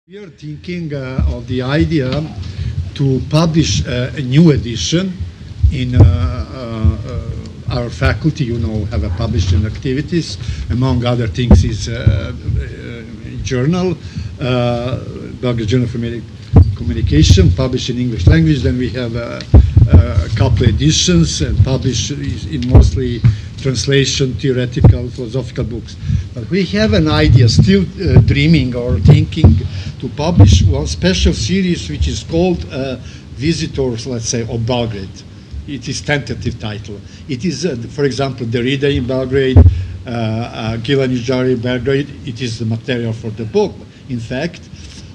We are thinking of the idea to publish a new edition in our faculty, have a publishing activities. Among other things is a journal, Belgrade Journal for Communication, published in English language. Then we have a couple editions and published in mostly translation, theoretical, philosophical books. But we have an idea, still dreaming or thinking, to publish one special series which is called Visitors, let's say, of Belgrade. It is tentative title. It is, for example, Derrida in Belgrade, Gil Anidjar in Belgrade. It is the material for the book, in fact.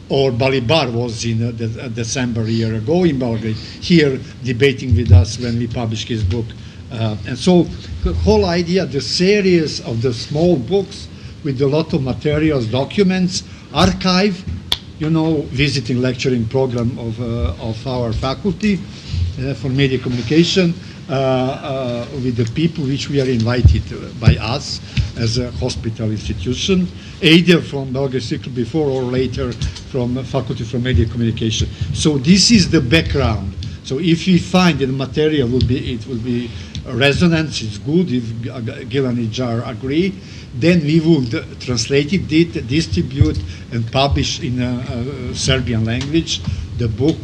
Or Balibar was in December a year ago in Belgrade, here debating with us when we published his book. And so the whole idea, the series of the small books with a lot of materials, documents, archive, visiting lecturing program of our faculty for media communication with the people which we are invited by us as a hospital institution, either from Belgrade Cycle before or later from Faculty for Media Communication. So this is the background. So if we find that the material will be resonance, it's good, if Gil Anidjar agree, then we would translate it, distribute, and publish in Serbian language. The book,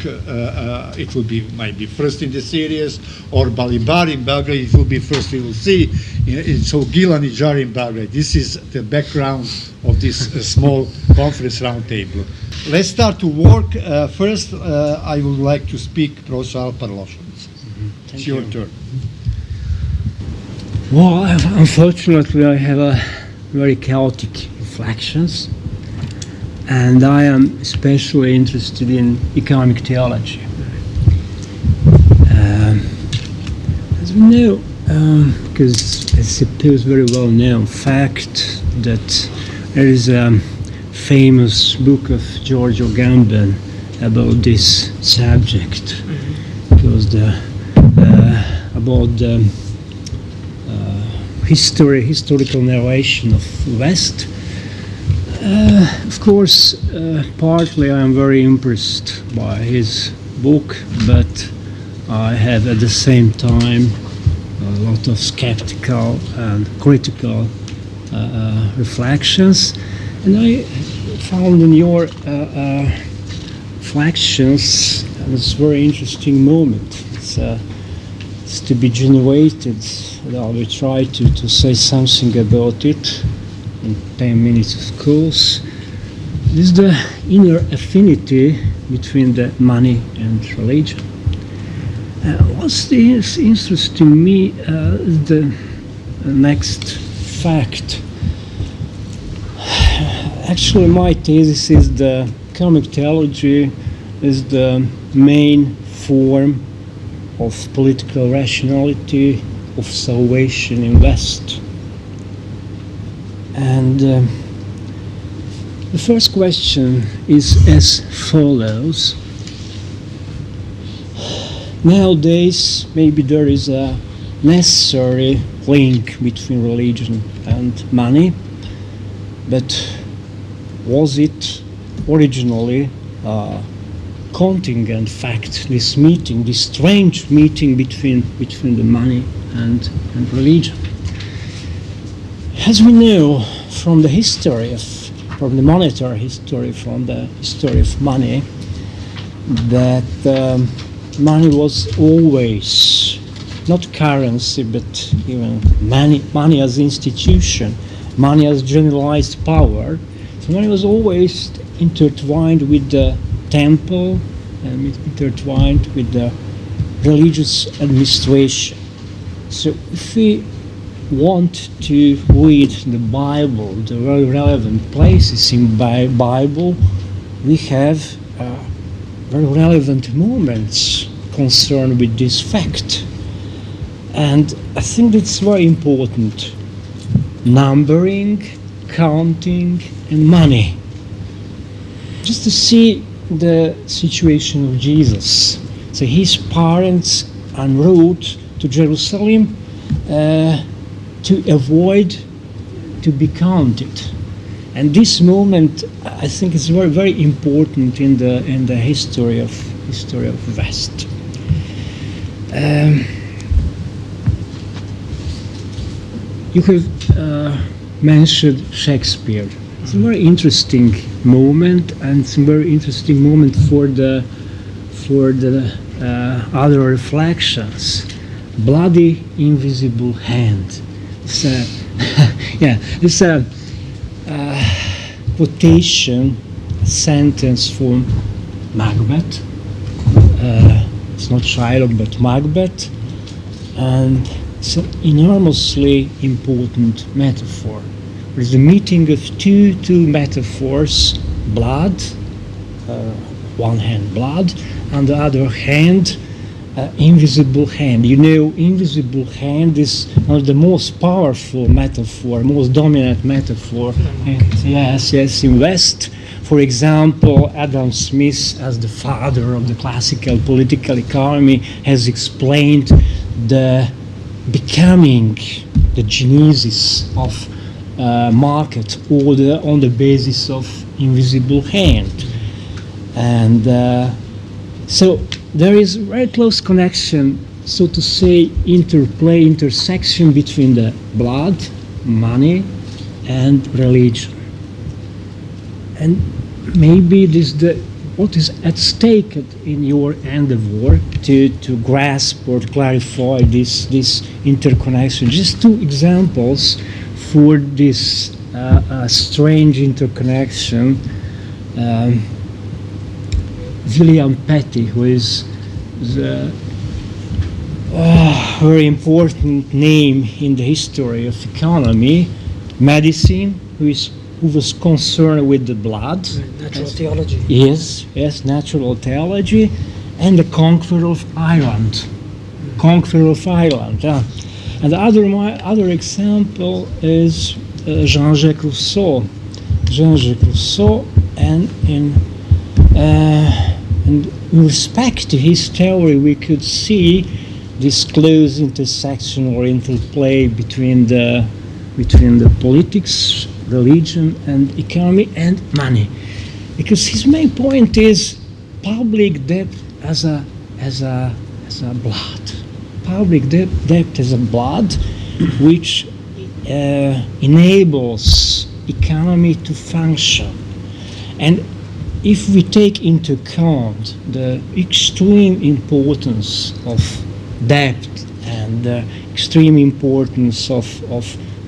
it will be might be first in the series, or Balibar in Belgrade, it will be first, we will see. So Gil Anidjar in Belgrade, this is the background of this small conference roundtable. Let's start to work. First, I would like to speak Professor Alparlošević. It's your turn. Well, unfortunately, I have a very chaotic reflections, and I am especially interested in economic theology. As we know, because I suppose very well known fact that there is a famous book of George Agamben about this subject. It was about the historical narration of West. Of course, partly I am very impressed by his book, but I have at the same time a lot of skeptical and critical reflections. And I found in your reflections this very interesting moment. It's to be generated. I will try to say something about it in 10 minutes, of course. This is the inner affinity between the money and religion. What's interesting to me is the next fact. Actually, my thesis is the economic theology is the main form of political rationality, of salvation in West. And the first question is as follows. Nowadays, maybe there is a necessary link between religion and money, but was it originally contingent fact, this meeting, this strange meeting between the money and religion? As we know from the history from the monetary history, from the history of money, that money was always not currency, but even money as institution, money as generalized power. So money was always intertwined with the temple and intertwined with the religious administration. So if we want to read the Bible, the very relevant places in Bible, we have very relevant moments concerned with this fact. And I think that's very important. Numbering, counting, and money. Just to see the situation of Jesus. So his parents en route to Jerusalem to avoid to be counted. And this moment, I think, is very, very important in the history of West. You have mentioned Shakespeare. It's a very interesting moment, and it's a very interesting moment for the other reflections. Bloody invisible hand. It's a it's a quotation, a sentence from Macbeth. It's not Shylock, but Macbeth, and it's an enormously important metaphor. There is the meeting of two metaphors: blood, one hand blood, on the other hand, invisible hand. You know, invisible hand is one of the most powerful metaphor, most dominant metaphor. And yes, in West. For example, Adam Smith, as the father of the classical political economy, has explained the becoming, the genesis of market order on the basis of invisible hand. And so there is a very close connection, so to say, interplay, intersection between the blood, money, and religion. And maybe this what is at stake in your endeavor to grasp or clarify this interconnection. Just two examples for this strange interconnection. William Petty, who is the very important name in the history of economy, medicine, who was concerned with the blood. Natural theology. Yes, natural theology, and the conqueror of Ireland. Conqueror of Ireland. And the other example is Jean-Jacques Rousseau. Jean-Jacques Rousseau, and in respect to his theory, we could see this close intersection or interplay between the politics, religion, and economy, and money, because his main point is public debt as a blood, public debt as a blood, which enables economy to function. And if we take into account the extreme importance of debt and the extreme importance of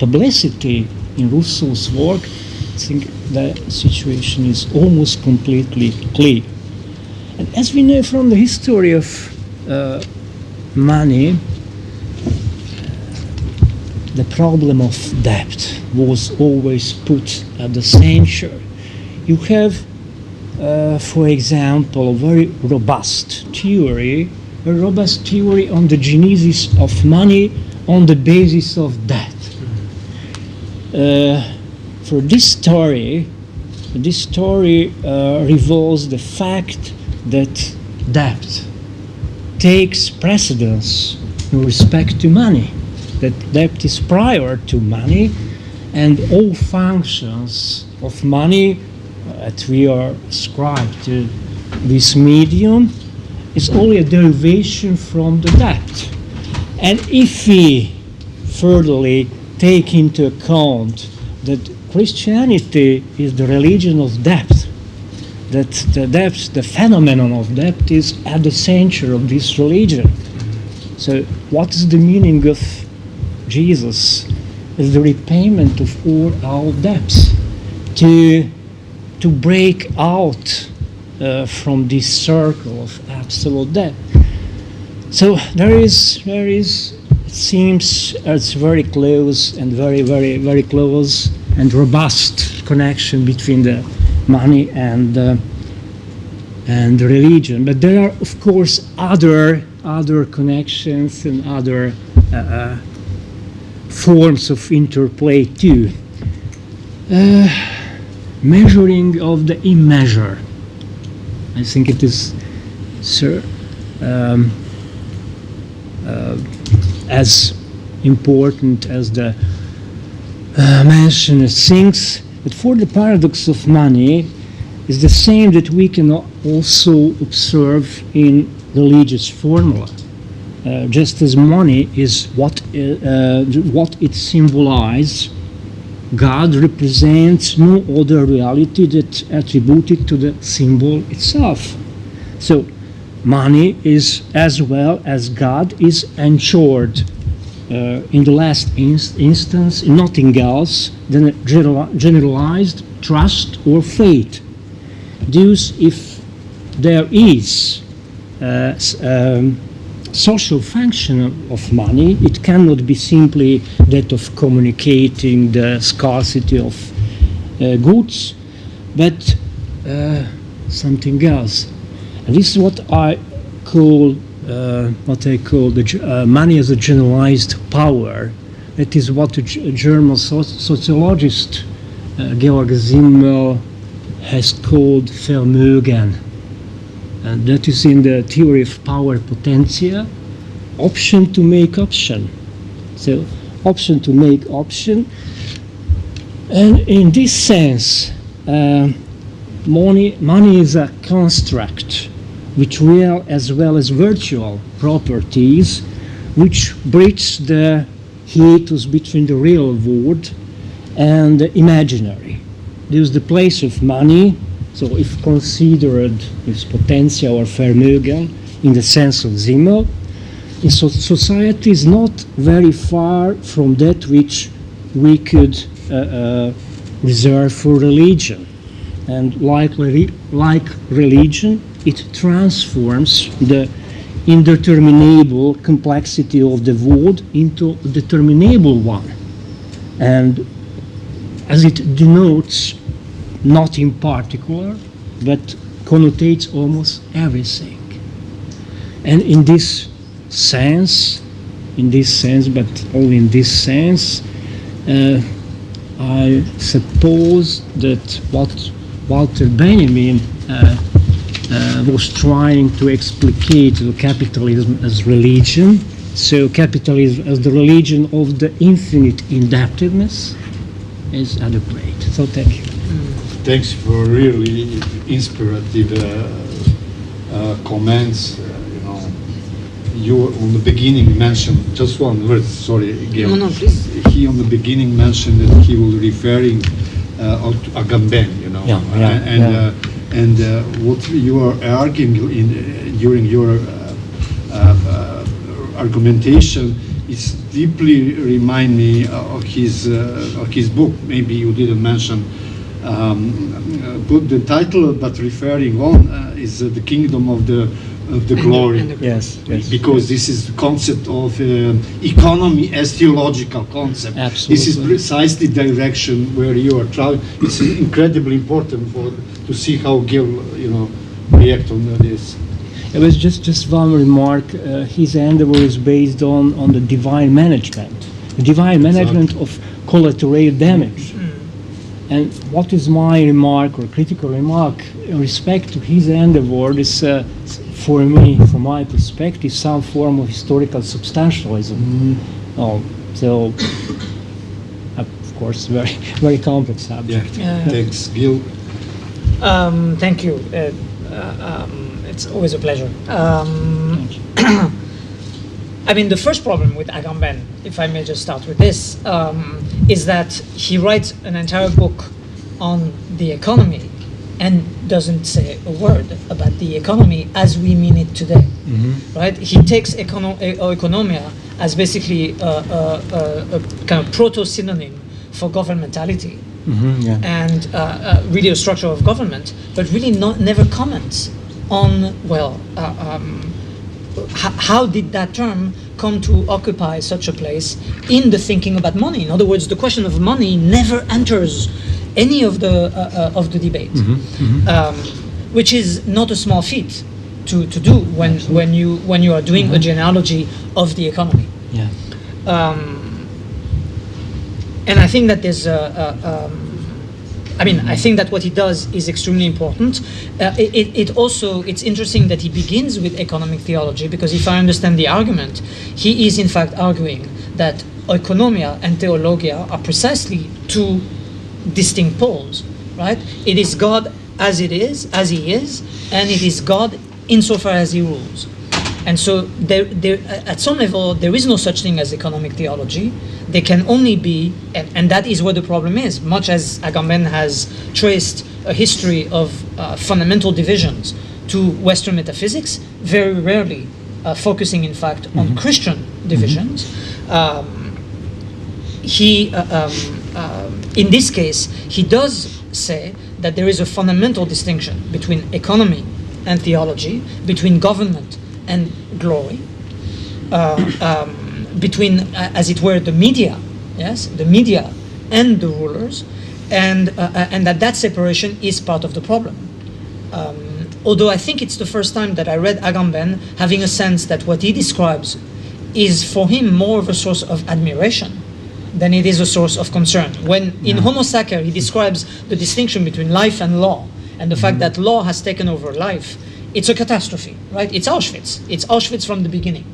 publicity in Rousseau's work, I think the situation is almost completely clear. And as we know from the history of money, the problem of debt was always put at the center. You have, for example, a very robust theory on the genesis of money on the basis of debt. For this story reveals the fact that debt takes precedence in respect to money, that debt is prior to money, and all functions of money that we are ascribed to this medium is only a derivation from the debt. And if we furtherly take into account that Christianity is the religion of debt, that the phenomenon of debt is at the center of this religion. So what is the meaning of Jesus? Is the repayment of all our debts, to break out from this circle of absolute debt. So there is it seems it's very close and very close and robust connection between the money and religion. But there are, of course, other connections and other forms of interplay too. Measuring of the immeasure. I think it is as important as the mentioned things. But for the paradox of money is the same that we can also observe in religious formula. Just as money is what it symbolizes, God represents no other reality that attributed to the symbol itself. So money is, as well as God, is ensured in the last instance in nothing else than a generalized trust or faith. Thus, if there is social function of money, it cannot be simply that of communicating the scarcity of goods, but something else. And this is what I call the money as a generalized power. That is what a German sociologist Georg Simmel has called Vermögen. And that is in the theory of power potentia, option to make option. So option to make option. And in this sense, money is a construct with real as well as virtual properties, which bridge the hiatus between the real world and the imaginary. There's the place of money. So if considered as potentia or Vermögen in the sense of Simmel, society is not very far from that which we could reserve for religion. And like religion, it transforms the indeterminable complexity of the world into a determinable one. And as it denotes not in particular, but connotates almost everything. And in this sense, but only in this sense, I suppose that what Walter Benjamin was trying to explicate capitalism as religion, so capitalism as the religion of the infinite indebtedness, is adequate. So thank you. Thanks for really inspirative comments. You on the beginning mentioned just one word. Sorry, Gil. No, please. He on the beginning mentioned that he was referring to Agamben. And what you are arguing during your argumentation is deeply remind me of his book. Maybe you didn't mention. Put the title, but referring on is the kingdom of the glory. Yes. Because this is the concept of economy as theological concept. Absolutely. This is precisely the direction where you are traveling. It's incredibly important to see how Gil, react on this. It was just one remark. His endeavor is based on the divine management, of collateral damage. And what is my remark or critical remark in respect to his endeavor is, for me, from my perspective, some form of historical substantialism. So, of course, very, very complex subject. Yeah. Thanks, Gil. Thank you. It's always a pleasure. Thank you. I mean, the first problem with Agamben, if I may just start with this, is that he writes an entire book on the economy and doesn't say a word about the economy as we mean it today, right? He takes economia as basically a kind of proto-synonym for governmentality and really a structure of government, but really never comments on, how did that term come to occupy such a place in the thinking about money? In other words, the question of money never enters any of the debate, which is not a small feat to do when you are doing a genealogy of the economy. Yeah. And I think that there's I think that what he does is extremely important. It's interesting that he begins with economic theology, because if I understand the argument, he is in fact arguing that oikonomia and theologia are precisely two distinct poles, right? It is God as it is, as he is, and it is God insofar as he rules. And so at some level, there is no such thing as economic theology. There can only be, and that is where the problem is, much as Agamben has traced a history of fundamental divisions to Western metaphysics, very rarely focusing, in fact, on Christian divisions. In this case, he does say that there is a fundamental distinction between economy and theology, between government and glory, between, as it were, the media, yes, the media and the rulers, and that separation is part of the problem. Although I think it's the first time that I read Agamben having a sense that what he describes is for him more of a source of admiration than it is a source of concern. When in Homo Sacer he describes the distinction between life and law, and the fact that law has taken over life, it's a catastrophe, right? It's Auschwitz. It's Auschwitz from the beginning.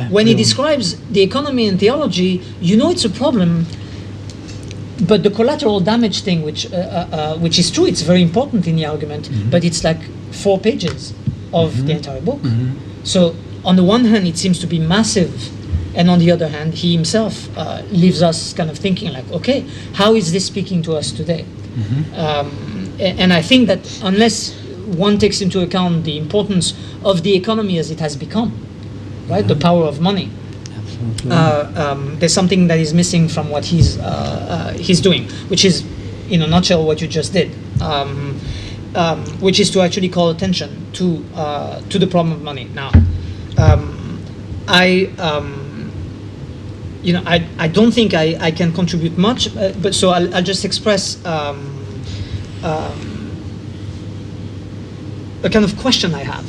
When he describes the economy and theology, you know it's a problem, but the collateral damage thing, which is true, it's very important in the argument, but it's like 4 pages of the entire book. So on the one hand, it seems to be massive, and on the other hand, he himself leaves us kind of thinking like, okay, how is this speaking to us today? And I think that unless one takes into account the importance of the economy as it has become, right, the power of money, there's something that is missing from what he's doing, which is, in a nutshell, what you just did, which is to actually call attention to the problem of money. Now, I don't think I can contribute much, but so I'll just express a kind of question I have,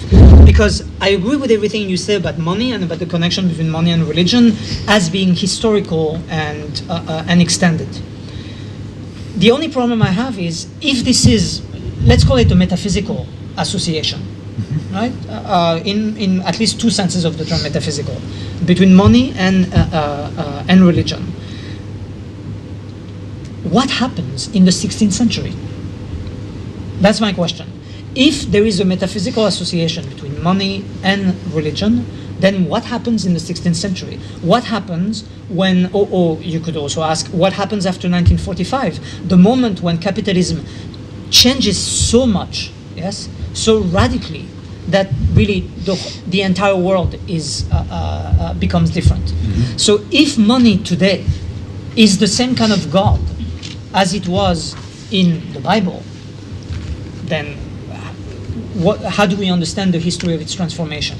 because I agree with everything you say about money and about the connection between money and religion as being historical and extended. The only problem I have is if this is, let's call it a metaphysical association, right? In at least 2 senses of the term metaphysical, between money and religion. What happens in the 16th century? That's my question. If there is a metaphysical association between money and religion, then what happens in the 16th century? What happens when, or you could also ask, what happens after 1945? The moment when capitalism changes so much, yes, so radically, that really the entire world is becomes different. So if money today is the same kind of God as it was in the Bible, then how do we understand the history of its transformation?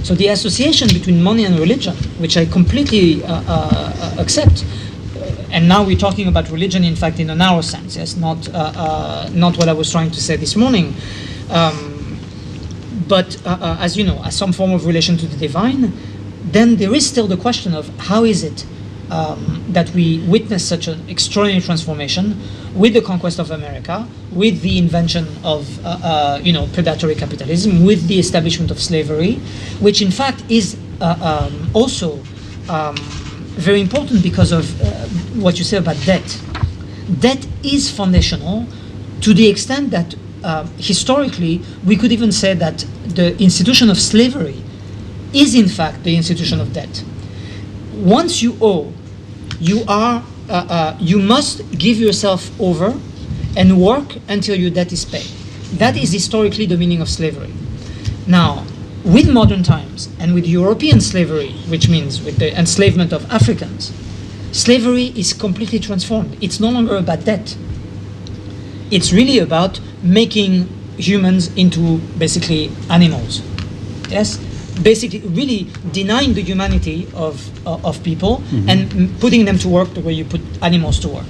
So the association between money and religion, which I completely accept, and now we're talking about religion, in fact, in a narrow sense, yes, not what I was trying to say this morning, but as you know, as some form of relation to the divine, then there is still the question of how is it that we witness such an extraordinary transformation with the conquest of America, with the invention of predatory capitalism, with the establishment of slavery, which in fact is also very important because of what you say about debt. Debt is foundational to the extent that historically we could even say that the institution of slavery is in fact the institution of debt. Once you owe, you must give yourself over and work until your debt is paid. That is historically the meaning of slavery. Now, with modern times and with European slavery, which means with the enslavement of Africans, slavery is completely transformed. It's no longer about debt. It's really about making humans into basically animals. Yes? Basically really denying the humanity of people and putting them to work the way you put animals to work.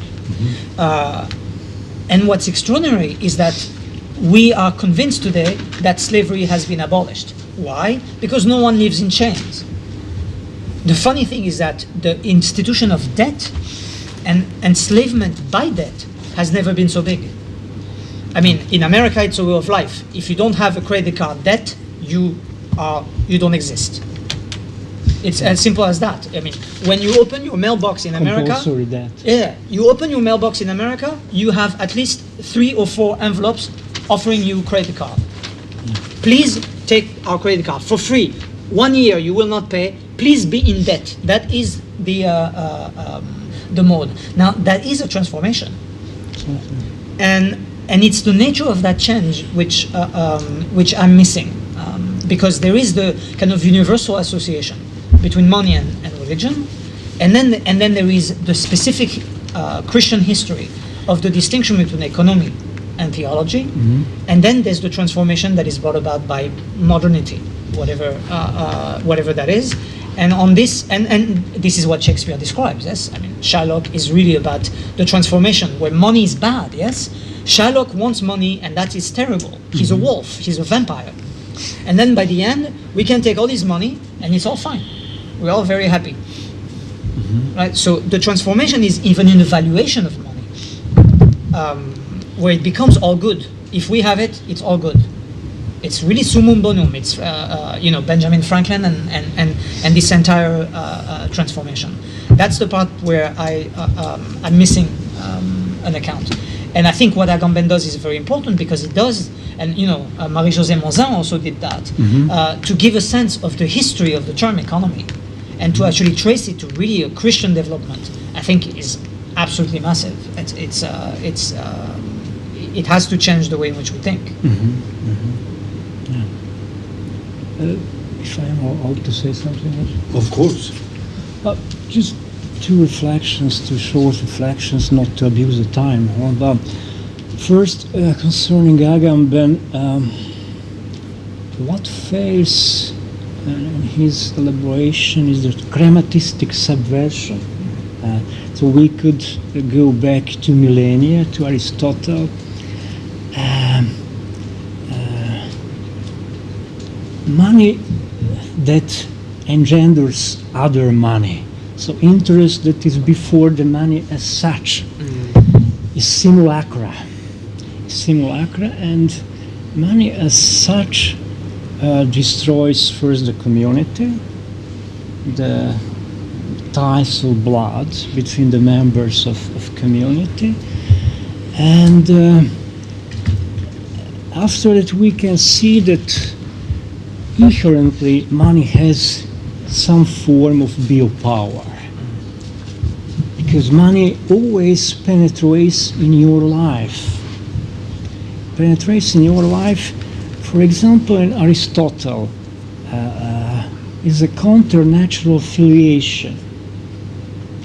And what's extraordinary is that we are convinced today that slavery has been abolished. Why? Because no one lives in chains. The funny thing is that the institution of debt and enslavement by debt has never been so big. I mean, in America, it's a way of life. If you don't have a credit card debt, you don't exist. It's as simple as that. I mean, when you open your mailbox in America, Compulsory debt. yeah, you open your mailbox in America, you have at least 3 or 4 envelopes offering you credit card. Please take our credit card for free. 1 year you will not pay. Please be in debt. That is the mode. Now that is a transformation, and it's the nature of that change which I'm missing, because there is the kind of universal association between money and religion, and then there is the specific Christian history of the distinction between economy and theology, and then there's the transformation that is brought about by modernity, whatever that is. And on this, and this is what Shakespeare describes. Yes, I mean Shylock is really about the transformation where money is bad. Yes, Shylock wants money, and that is terrible. He's a wolf. He's a vampire. And then by the end, we can take all his money, and it's all fine. We're all very happy, right? So the transformation is even in the valuation of money, where it becomes all good. If we have it, it's all good. It's really summum bonum. It's Benjamin Franklin and this entire transformation. That's the part where I'm missing an account. And I think what Agamben does is very important, because it does, and Marie-Josée Monzin also did that, to give a sense of the history of the term economy, and to actually trace it to really a Christian development. I think is absolutely massive. It has to change the way in which we think. If I am allowed to say something else? Of course. Just two reflections, two short reflections, not to abuse the time. But first, concerning Agamben, what fails in his elaboration is the grammatistic subversion. So we could go back to millennia, to Aristotle. Money that engenders other money. So interest that is before the money as such is simulacra. And money as such destroys first the community, the ties of blood between the members of community, and after that we can see that inherently money has some form of biopower, because money always penetrates in your life. For example, in Aristotle, is a counter-natural filiation.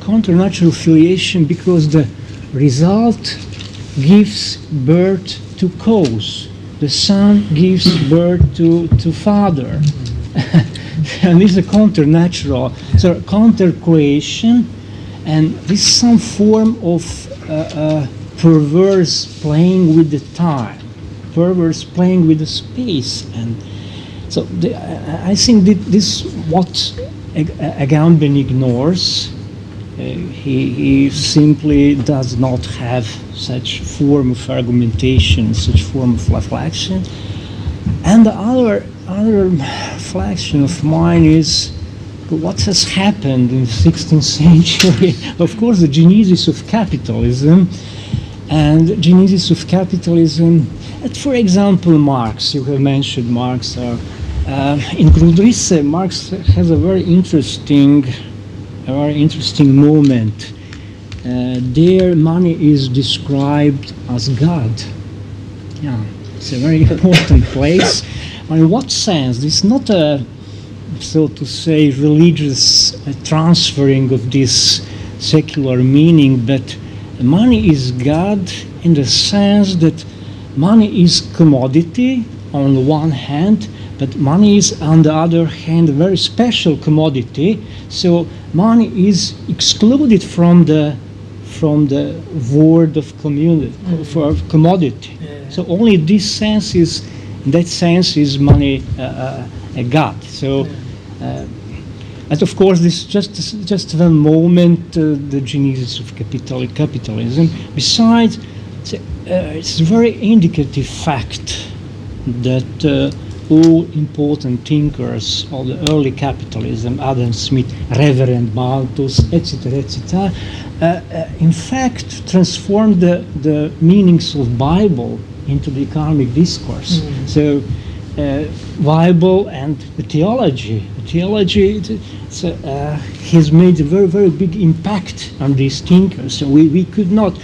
Counter-natural filiation because the result gives birth to cause. The son gives birth to father. And this is a counter-natural, so counter-creation, and this is some form of perverse playing with the time, perverse playing with the space. And so I think that this is what Agamben ignores. He simply does not have such form of argumentation, such form of reflection. And the other reflection of mine is what has happened in the 16th century. Of course, the genesis of capitalism, and the genesis of capitalism. For example, Marx. You have mentioned Marx. In Grundrisse, Marx has a very interesting moment. There, money is described as God. Yeah, it's a very important place. In what sense? It's not a, so to say, religious transferring of this secular meaning, but money is God in the sense that money is commodity on the one hand, but money is on the other hand a very special commodity. So money is excluded from the word of community, for commodity. Yeah. So only this sense is, in that sense, is money a God. So, but of course, this just one moment, the genesis of capitalism. Besides, it's a very indicative fact that all important thinkers of the early capitalism, Adam Smith, Reverend Malthus, etc., etc., in fact transformed the meanings of Bible into the economic discourse. So Bible and the theology has made a very, very big impact on these thinkers. So we could not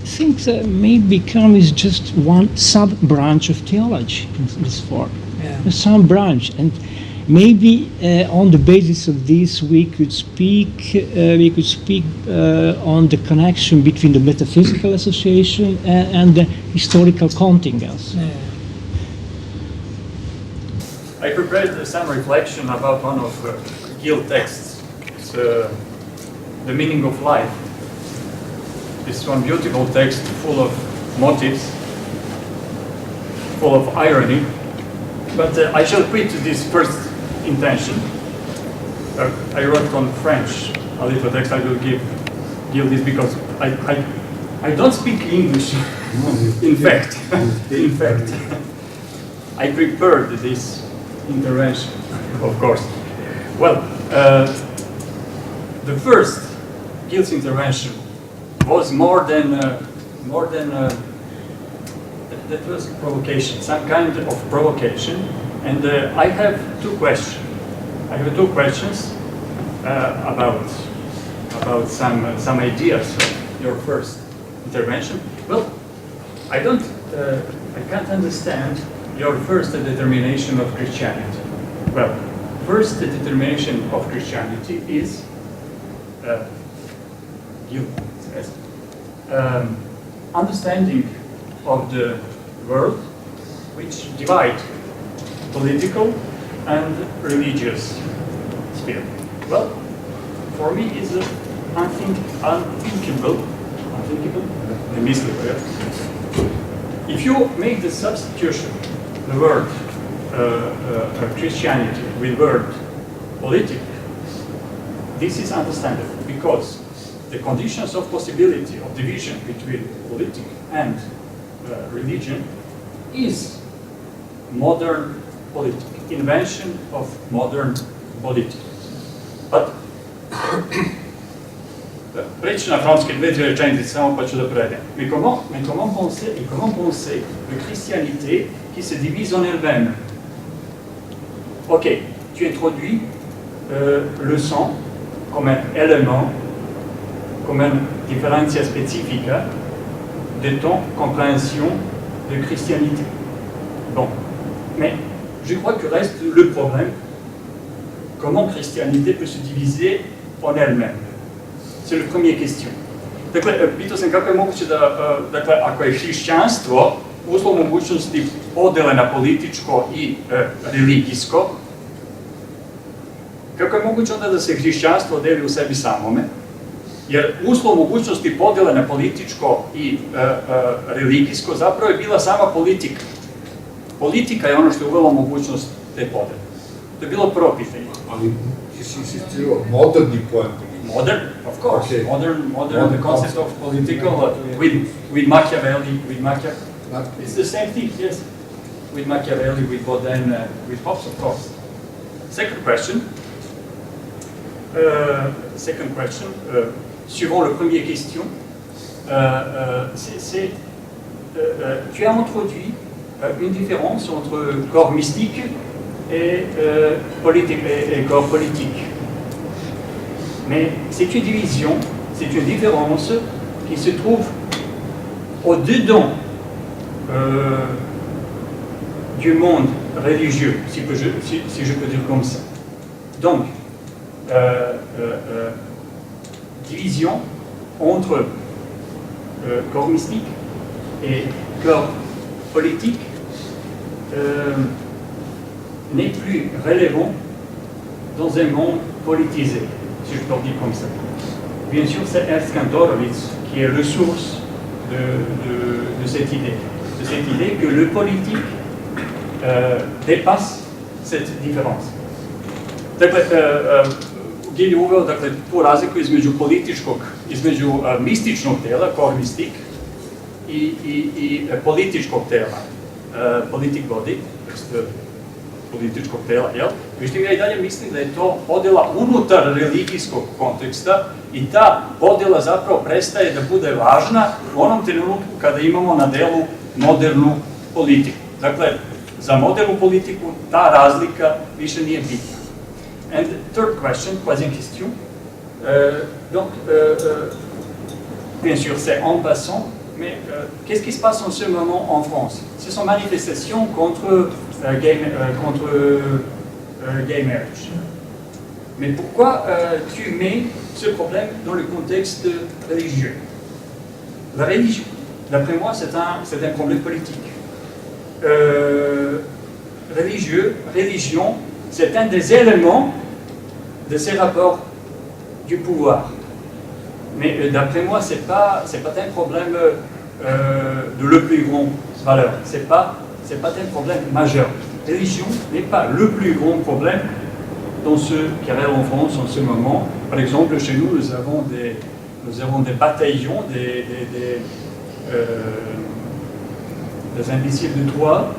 think that maybe economy is just one sub-branch of theology in this form. Yeah. Some branch, and maybe on the basis of this we could speak on the connection between the metaphysical association and the historical contingents. Yeah. I prepared some reflection about one of Gil texts. It's The Meaning of Life. It's one beautiful text full of motives, full of irony. But I shall quit this first intention. I wrote on French a little text. I will give Gil this because I don't speak English. In fact, I prepared this intervention, of course. Well, the first Gil's intervention was more than that was provocation, some kind of provocation, and I have two questions. I have two questions about some ideas of your first intervention. Well, I can't understand your first determination of Christianity. Well, first determination of Christianity is understanding of the world which divide political and religious sphere. Well, for me is unthinkable. If you make the substitution, the word Christianity with word politic, this is understandable because the conditions of possibility of division between politics and religion is modern politics, invention of modern politics. But preći na francuski dve rečenice samo pa ću da prevedem. Mais comment penser de christianité qui se divise en elle-même? Ok, tu introduis le sang comme un élément, comme une différencia spécifique de ton compréhension de christianité. Bon, mais je crois que reste le problème, comment christianité peut se diviser en elle-même. C'est la première question. Dakle, pitao sam kako je moguće da, dakle, ako je hrišćanstvo uslov mogućnosti podele na političko i religijsko, kako je moguće onda da se hrišćanstvo deli u sebi samome? Jer uslov mogućnosti podele na političko i religijsko zapravo je bila sama politika. Politika je ono što je uvelo mogućnost te podele. To je bilo prvo pitanje. Ali ti si insistirao moderni pojam. Modern, of course. Okay. Modern, the concept of political with Machiavelli, it's the same thing, yes. With Machiavelli, with Baudin, with Hobbes, of course. Second question, suivant la première question, tu as introduit une différence entre corps mystique et corps politique. Mais c'est une division, c'est une différence qui se trouve au-dedans du monde religieux, si je peux dire comme ça. Donc, division entre corps mystique et corps politique n'est plus relevant dans un monde politisé, si je peux le dire comme ça. Bien sûr, c'est Ernst Kantorowicz qui est ressource de cette idée que le politique dépasse cette différence. Dakle, Gil je uveo tu razliku između mističnog tela, core mystique, i političkog tela, politic body, kontekst političkog tela, jel? Međutim, ja i dalje mislim da je to podjela unutar religijskog konteksta i ta podjela zapravo prestaje da bude važna u onom trenutku kada imamo na delu modernu politiku. Dakle, za modernu politiku ta razlika više nije bitna. And the third question, troisième question, bien sûr, c'est en passant, mais qu'est-ce qui se passe en ce moment en France? Ce sont manifestations contre gay marriage. Mais pourquoi tu mets ce problème dans le contexte religieux? La religion, d'après moi, c'est un problème politique. Religion, c'est un des éléments de ces rapports du pouvoir. Mais d'après moi, c'est pas un problème de le plus grand valeur. C'est pas un problème majeur. Religion n'est pas le plus grand problème dans ce qui arrive en France en ce moment. Par exemple, chez nous, nous avons des bataillons, des imbéciles de droit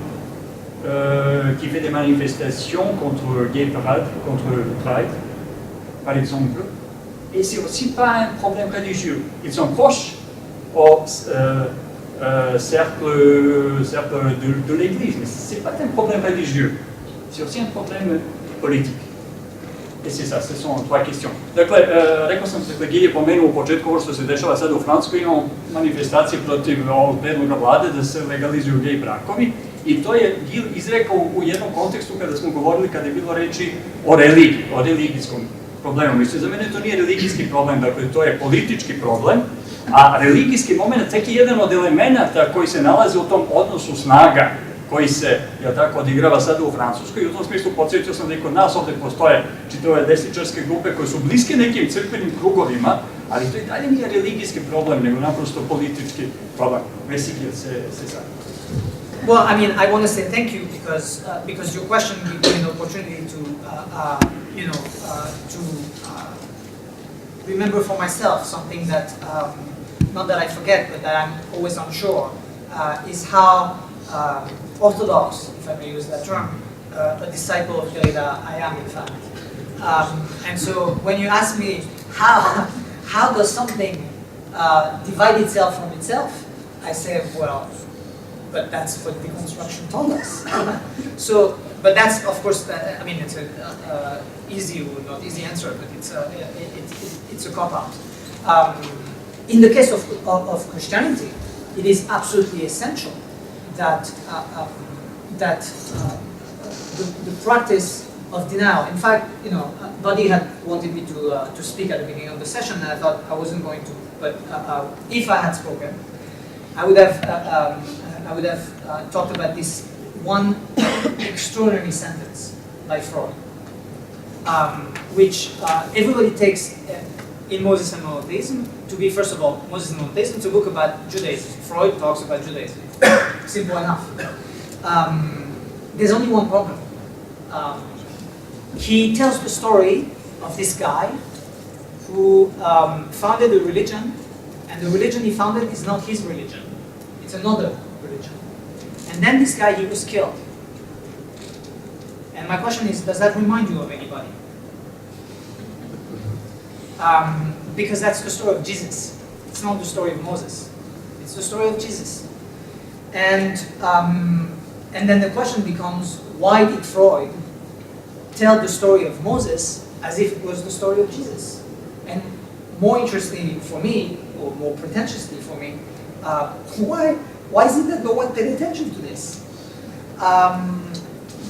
qui fait des manifestations contre Gay Parade, contre Pride, par exemple. Et c'est aussi pas un problème religieux. Ils sont proches au cercle de l'Église, mais c'est pas un problème religieux. C'est aussi un problème politique. I c'est ça, ce sont trois questions. Dakle, rekao sam se da Gil je pomenuo u početku ovo što se dešava sada u Francuskoj, imamo manifestacije protiv ovog predloga vlade da se legalizuju gej brakovi i to je Gil izrekao u jednom kontekstu kada smo govorili, kada je bilo reči o religiji, o religijskom problemu. Mislim, za mene to nije religijski problem, dakle to je politički problem, a religijski moment tek je jedan od elemenata koji se nalazi u tom odnosu snaga koji se, jel tako, odigrava sada u Francuskoj i u tom smislu podsjetio sam da i kod nas ovde postoje čitave desničarske grupe koje su bliske nekim crkvenim krugovima, ali to i dalje nije religijski problem, nego naprosto politički problem. Merci, Gil, c'est ça. Well, I mean, I want to say thank you because your question gave me an opportunity to, remember for myself something that, not that I forget, but that I'm always unsure, is how orthodox, if I may use that term, a disciple of Derrida I am, in fact. And so when you ask me how does something divide itself from itself, I say, well, but that's what deconstruction told us. So, but that's, of course, I mean, it's an easy or not easy answer, but it's a cop-out. In the case of Christianity, it is absolutely essential that the practice of denial. In fact, Buddy had wanted me to speak at the beginning of the session, and I thought I wasn't going to. But if I had spoken, I would have talked about this one extraordinary sentence by Freud, which everybody takes in Moses and Monotheism to be, first of all, Moses and Monotheism. It's a book about Judaism. Freud talks about Judaism. Simple enough. There's only one problem. He tells the story of this guy who founded a religion, and the religion he founded is not his religion. It's another religion. And then this guy, he was killed. And my question is, does that remind you of anybody? Because that's the story of Jesus. It's not the story of Moses. It's the story of Jesus. And then the question becomes, why did Freud tell the story of Moses as if it was the story of Jesus? And more interestingly for me, or more pretentiously for me, why is it that no one paid attention to this?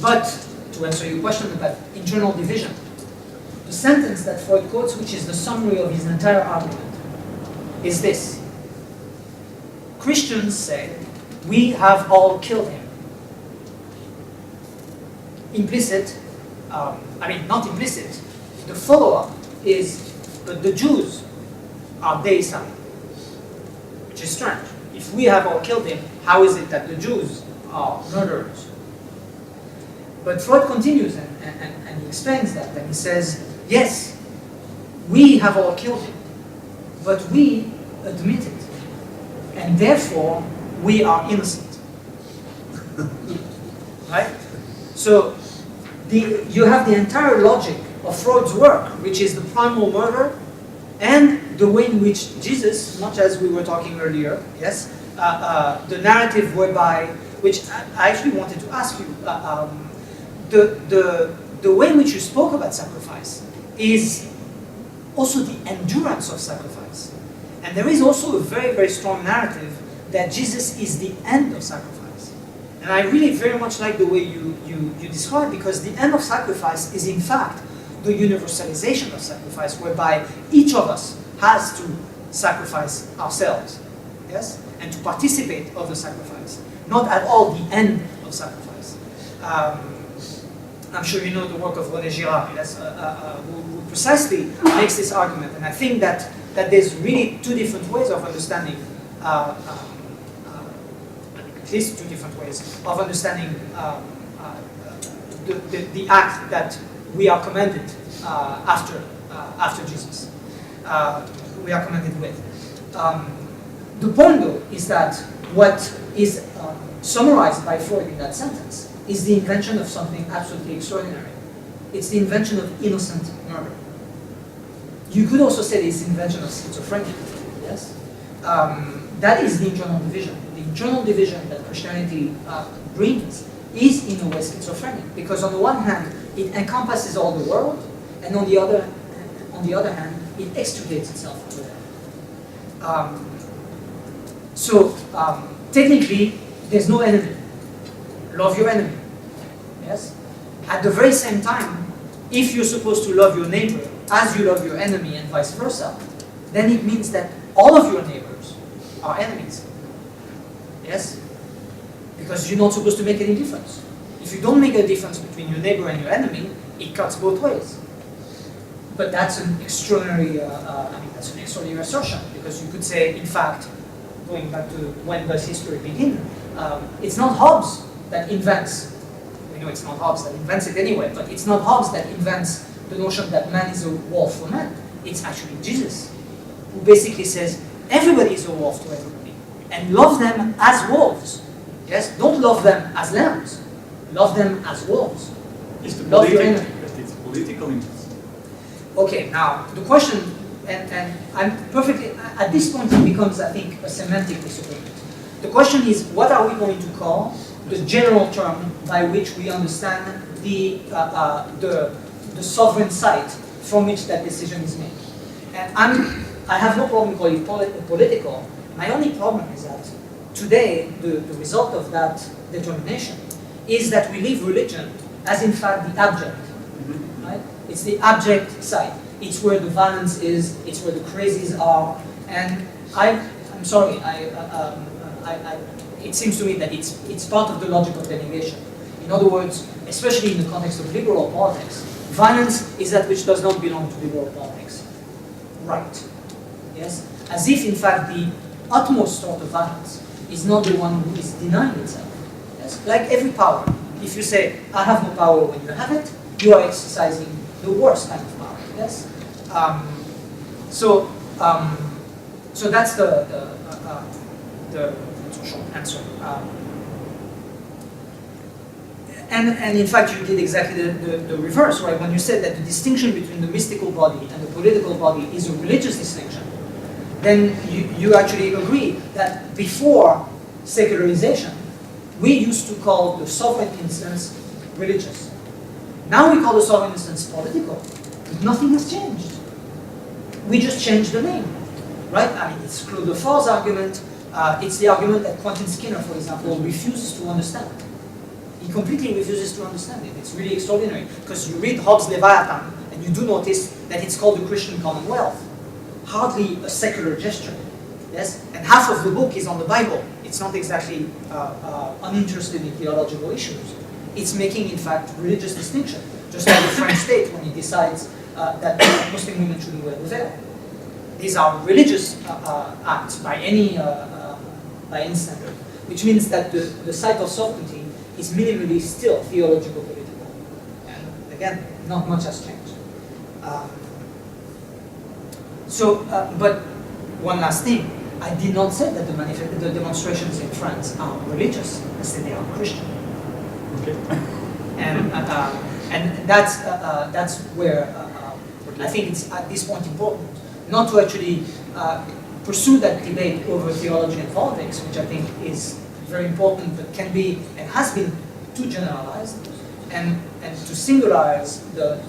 But to answer your question about internal division, the sentence that Freud quotes, which is the summary of his entire argument, is this. Christians say, we have all killed him. Implicit, not implicit, the follow-up is, but the Jews are deicide, which is strange. If we have all killed him, how is it that the Jews are murderers? But Freud continues and he explains that, and he says, yes, we have all killed him, but we admit it, and therefore we are innocent. Right? So you have the entire logic of Freud's work, which is the primal murder, and the way in which Jesus, much as we were talking earlier, yes, the narrative whereby, which I actually wanted to ask you, the way in which you spoke about sacrifice is also the endurance of sacrifice. And there is also a very, very strong narrative that Jesus is the end of sacrifice. And I really very much like the way you describe, because the end of sacrifice is in fact the universalization of sacrifice, whereby each of us has to sacrifice ourselves, yes, and to participate of the sacrifice, not at all the end of sacrifice. I'm sure you know the work of René Girard, yes, who precisely makes this argument, and I think that there's really two different ways of understanding, at least two different ways of understanding the act that we are commanded after Jesus. We are commanded with. The point, though, is that what is summarized by Freud in that sentence is the invention of something absolutely extraordinary. It's the invention of innocent murder. You could also say it's the invention of schizophrenia. Yes, that is the internal division. The internal division that Christianity brings is in a way schizophrenic, because on the one hand it encompasses all the world, and on the other hand it extricates itself from the world. Technically, there's no enemy. Love your enemy. Yes. At the very same time, if you're supposed to love your neighbor as you love your enemy and vice versa, then it means that all of your neighbors are enemies. Yes? Because you're not supposed to make any difference. If you don't make a difference between your neighbor and your enemy, it cuts both ways. But that's an extraordinary, that's an extraordinary assertion, because you could say, in fact, going back to when does history begin, it's not Hobbes that invents. We know it's not Hobbes that invents it anyway, but it's not Hobbes that invents the notion that man is a wolf for man. It's actually Jesus, who basically says everybody is a wolf to everybody, and love them as wolves. Yes, don't love them as lambs. Love them as wolves. Love your enemy. It's political interest. Okay, now the question, and I'm perfectly, at this point it becomes, I think, a semantic disagreement. The question is, what are we going to call the general term by which we understand the sovereign site from which that decision is made? And I have no problem calling it political. My only problem is that today the result of that determination is that we leave religion as in fact the abject. Right? It's the abject side. It's where the violence is. It's where the crazies are. And I'm sorry. It seems to me that it's part of the logic of denigration. In other words, especially in the context of liberal politics, violence is that which does not belong to liberal politics. Right? Yes. As if in fact the utmost sort of violence is not the one who is denying itself. Yes. Like every power. If you say, I have no power when you have it, you are exercising the worst kind of power. Yes. So that's the short answer. And in fact, you did exactly the reverse, right? When you said that the distinction between the mystical body and the political body is a religious distinction, then you actually agree that before secularization, we used to call the sovereign instance religious. Now we call the sovereign instance political. Nothing has changed. We just changed the name, right? I mean, it's Claude Lefort's argument. It's the argument that Quentin Skinner, for example, refuses to understand. He completely refuses to understand it. It's really extraordinary, because you read Hobbes' Leviathan, and you do notice that it's called the Christian Commonwealth. Hardly a secular gesture. Yes? And half of the book is on the Bible. It's not exactly uninterested in theological issues. It's making, in fact, religious distinction. Just like the French state when it decides that Muslim women shouldn't wear the veil. These are religious acts by any standard, which means that the site of sovereignty is minimally still theological political. And again, not much has changed. But one last thing. I did not say that the demonstrations in France are religious. I said they are Christian. Okay. And that's where I think it's at this point important not to actually pursue that debate over theology and politics, which I think is very important, but can be and has been too generalized, and to singularize the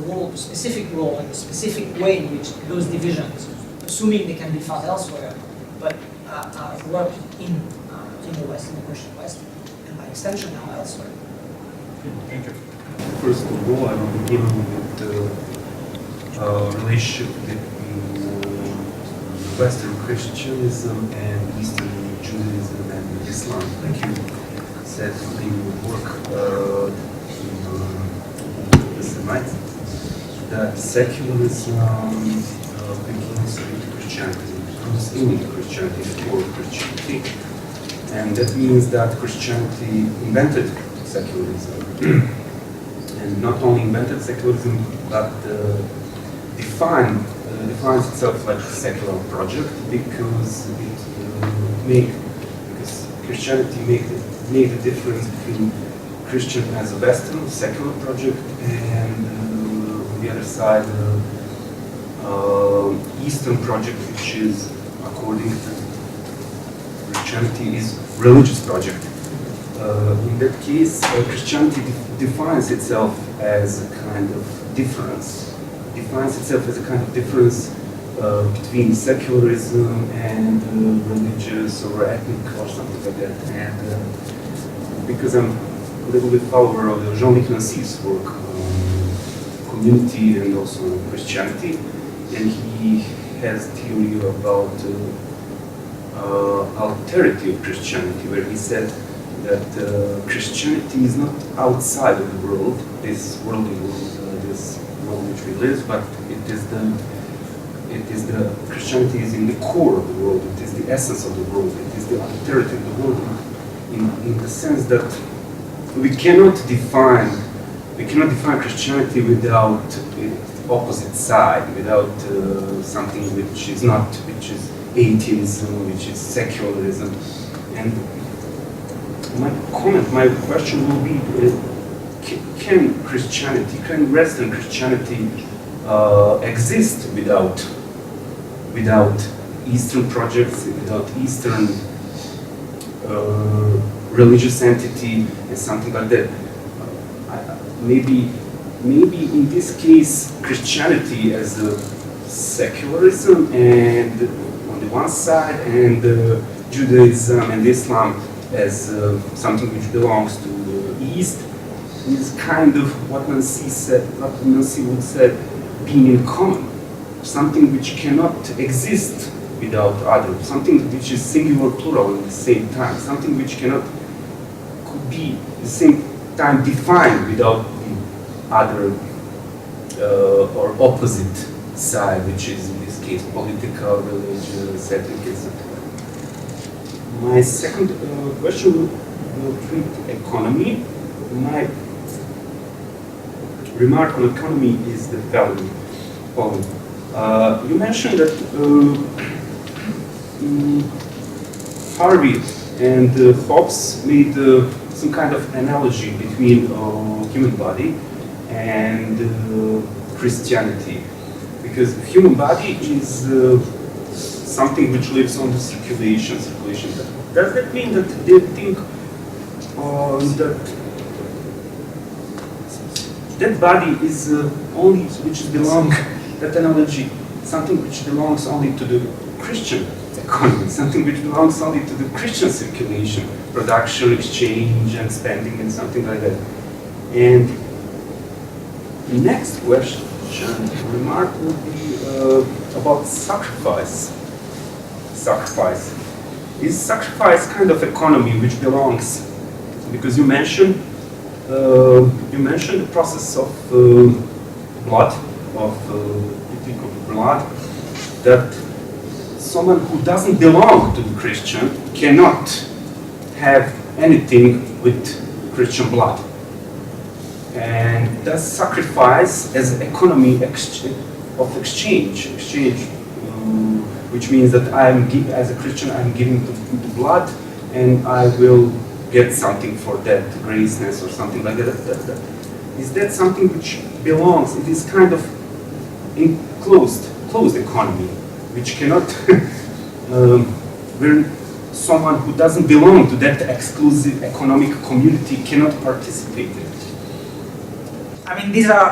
role, the specific role, and the specific way in which those divisions, assuming they can be found elsewhere, but work in the West, in the Christian West, and by extension now elsewhere. Thank you. First of all, I will begin with the relationship between Western Christianism and Eastern Judaism and Islam. Like you said in your work, the Semites, that secularism begins with Christianity, comes in Christianity, for Christianity, and that means that Christianity invented secularism. And not only invented secularism, but defines itself like a secular project because because Christianity made the difference between Christian as a Western secular project and on the other side Eastern project, which is according to Christianity is religious project. In that case, Christianity defines itself as a kind of difference. Between secularism and religious or ethnic or something like that. And because I'm a little bit follower of Jean-Luc Nancy's work on community and also on Christianity, and he has theory about alterity of Christianity, where he said that Christianity is not outside of the world, this worldly world, this world in which we live, but Christianity is in the core of the world. It is the essence of the world. It is the alterity of the world, in the sense that we cannot define Christianity without its opposite side, without something which is atheism, which is secularism, and my question will be, can Western Christianity exist without Eastern projects, without Eastern religious entity and something like that? Maybe in this case, Christianity as a secularism and on the one side, and Judaism and Islam as something which belongs to the East, is kind of what Nancy would say, being in common, something which cannot exist without other, something which is singular plural at the same time, something which could be at the same time defined without the other or opposite side, which is in this case political, religious, ethnic, etc. My second question will treat economy. My remark on economy is the following. You mentioned that Harvey and Hobbes made some kind of analogy between human body and Christianity, because the human body is something which lives on the circulation. Does that mean that they think that body is only that analogy, something which belongs only to the Christian economy, something which belongs only to the Christian circulation, production, exchange, and spending, and something like that? And the next question, remark will be about sacrifice. Is sacrifice kind of economy which belongs, because you mentioned the process of blood, that someone who doesn't belong to the Christian cannot have anything with Christian blood. And does sacrifice as an economy of exchange, which means that as a Christian, I'm giving the blood, and I will get something for that graceness or something like that. Is that something which belongs? It is kind of closed economy, which cannot, where someone who doesn't belong to that exclusive economic community cannot participate in it. I mean, these are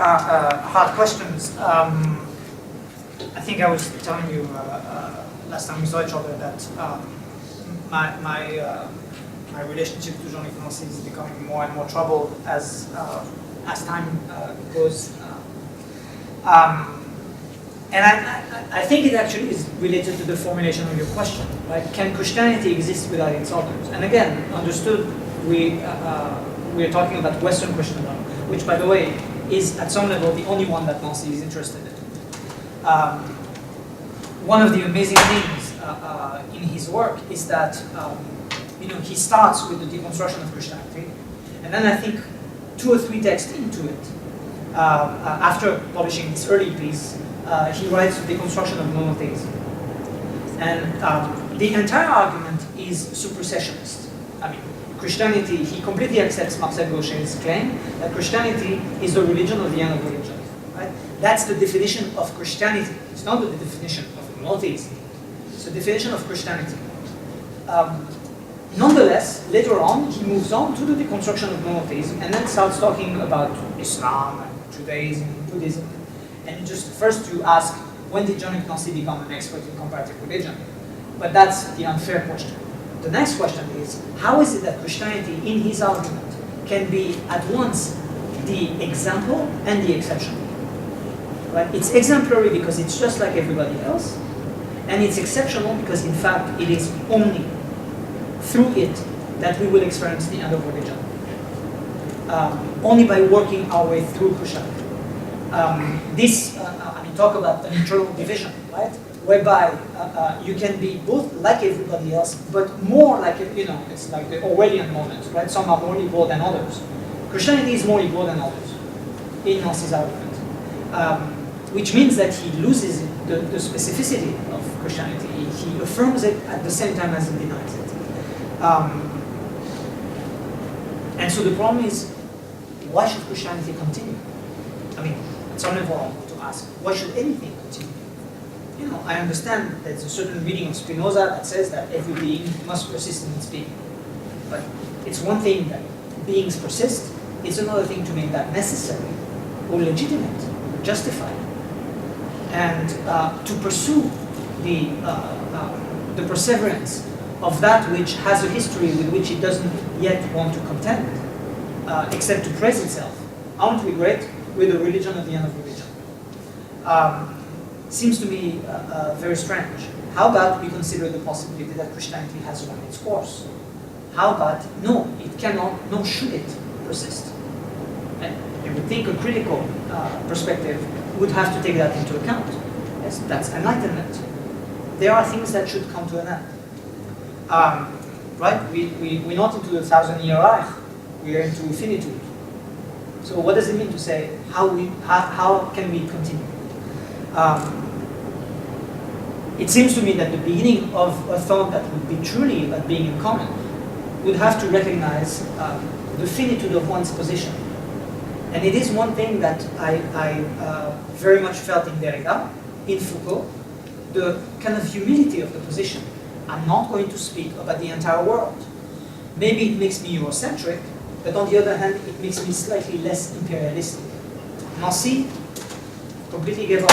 hard questions. I think I was telling you last time we saw each other that my relationship to Jean-Luc Nancy is becoming more and more troubled as time goes. And I think it actually is related to the formulation of your question, right? Can Christianity exist without its authors? And again, understood, we are talking about Western Christendom, which, by the way, is at some level the only one that Nancy is interested in. One of the amazing things in his work is that he starts with the deconstruction of Christianity, and then I think 2 or 3 texts into it, after publishing this early piece, he writes the deconstruction of monotheism. And the entire argument is supersessionist. I mean, Christianity, he completely accepts Marcel Gauchet's claim that Christianity is the religion of the end of religions. Right? That's the definition of Christianity. It's not the definition of monotheism. It's the definition of Christianity. Nonetheless, later on, he moves on to the deconstruction of monotheism and then starts talking about Islam and Judaism and Buddhism. And just first you ask, when did Jean-Luc Nancy become an expert in comparative religion? But that's the unfair question. The next question is, how is it that Christianity, in his argument, can be at once the example and the exception? Right? It's exemplary because it's just like everybody else, and it's exceptional because, in fact, it is only through it that we will experience the end of religion. Only by working our way through Christianity. Talk about an internal division, right? Whereby you can be both like everybody else, but more like, it's like the Orwellian moment, right? Some are more liberal than others. Christianity is more liberal than others, in Nancy's argument. Which means that he loses the specificity of Christianity. He affirms it at the same time as he denies it. And so the problem is, why should Christianity continue? I mean, at some level, I want to ask, why should anything continue? I understand there's a certain reading of Spinoza that says that every being must persist in its being. But it's one thing that beings persist, it's another thing to make that necessary or legitimate, or justified. And to pursue the perseverance of that which has a history with which it doesn't yet want to contend, except to praise itself, aren't we great with the religion of the end of religion? Seems to me very strange. How about we consider the possibility that Christianity has run its course? How about, no, it cannot, nor should it persist? And you would think a critical perspective would have to take that into account. Yes, that's enlightenment. There are things that should come to an end. Right? We're not into the 1,000-year Reich. We are into finitude. So what does it mean to say, how can we continue? It seems to me that the beginning of a thought that would be truly about being in common would have to recognize the finitude of one's position. And it is one thing that I very much felt in Derrida, in Foucault, the kind of humility of the position. I'm not going to speak about the entire world. Maybe it makes me Eurocentric, but on the other hand, it makes me slightly less imperialistic. Nancy completely gave up.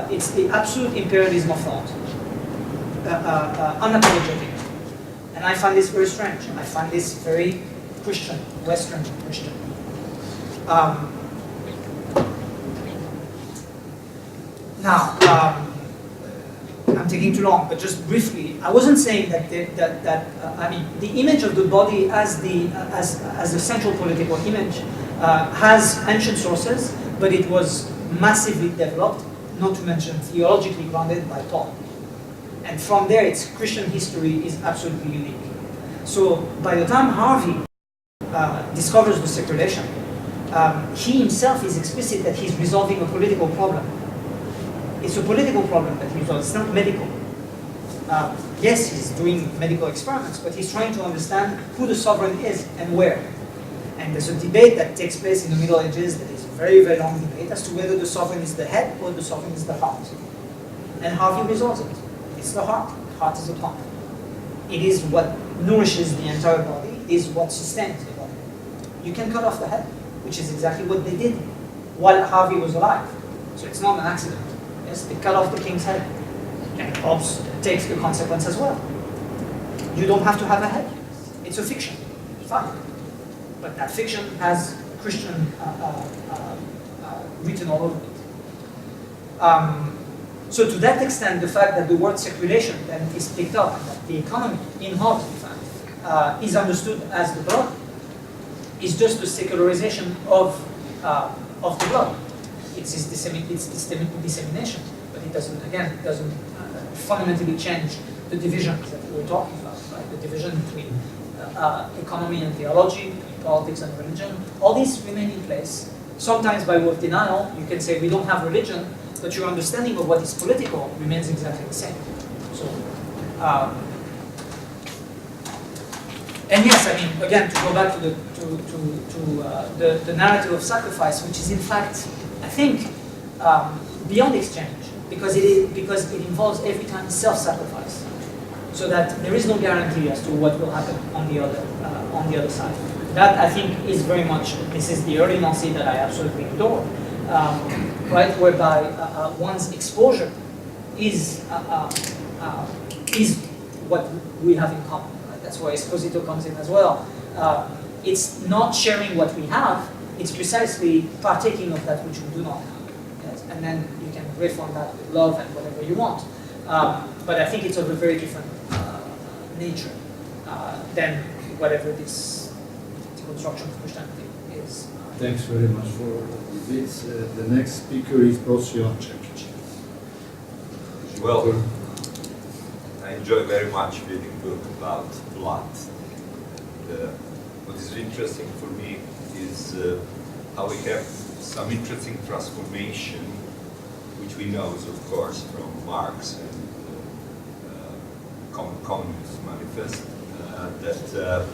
It's the absolute imperialism of thought, unapologetic. And I find this very strange. I find this very Christian, Western Christian. Now, I'm taking too long, but just briefly, I wasn't saying that the image of the body as a central political image has ancient sources, but it was massively developed, not to mention theologically grounded by Paul. And from there, its Christian history is absolutely unique. So by the time Harvey discovers the circulation, he himself is explicit that he's resolving a political problem. It's a political problem that he resolves, it's not medical. yes, he's doing medical experiments, but he's trying to understand who the sovereign is and where. And there's a debate that takes place in the Middle Ages that is a very, very long debate as to whether the sovereign is the head or the sovereign is the heart. And Harvey resolves it. It's the heart. The heart is the pump. It is what nourishes the entire body, it is what sustains the body. You can cut off the head, which is exactly what they did while Harvey was alive. So it's not an accident. Yes, they cut off the king's head. And Hobbes takes the consequence as well. You don't have to have a head. It's a fiction. Fine. But that fiction has Christian written all over it. So to that extent, the fact that the word circulation then is picked up, and that the economy in Hobbes, in fact, is understood as the blood, is just the secularization of the blood. It's dissemination, but it doesn't, again, it doesn't fundamentally change the divisions that we were talking about, right? The division between economy and theology, between politics and religion. All these remain in place. Sometimes by way of denial, you can say we don't have religion, but your understanding of what is political remains exactly the same. So, and yes, I mean, again, to go back to the narrative of sacrifice, which is in fact, I think, beyond exchange, because it involves every time self-sacrifice, so that there is no guarantee as to what will happen on the other side. That I think is very much, this is the early Nazi that I absolutely adore, right? Whereby one's exposure is what we have in common. Right? That's why Esposito comes in as well. It's not sharing what we have; it's precisely partaking of that which we do not have. Yes? And then you can riff on that with love and whatever you want. But I think it's of a very different nature than whatever this construction of Christianity is. Thanks very much for this. The next speaker is Prosjacek. Well, I enjoy very much reading book about blood. What is interesting for me is how we have some interesting transformation, which we know, of course, from Marx and Communist Manifest, that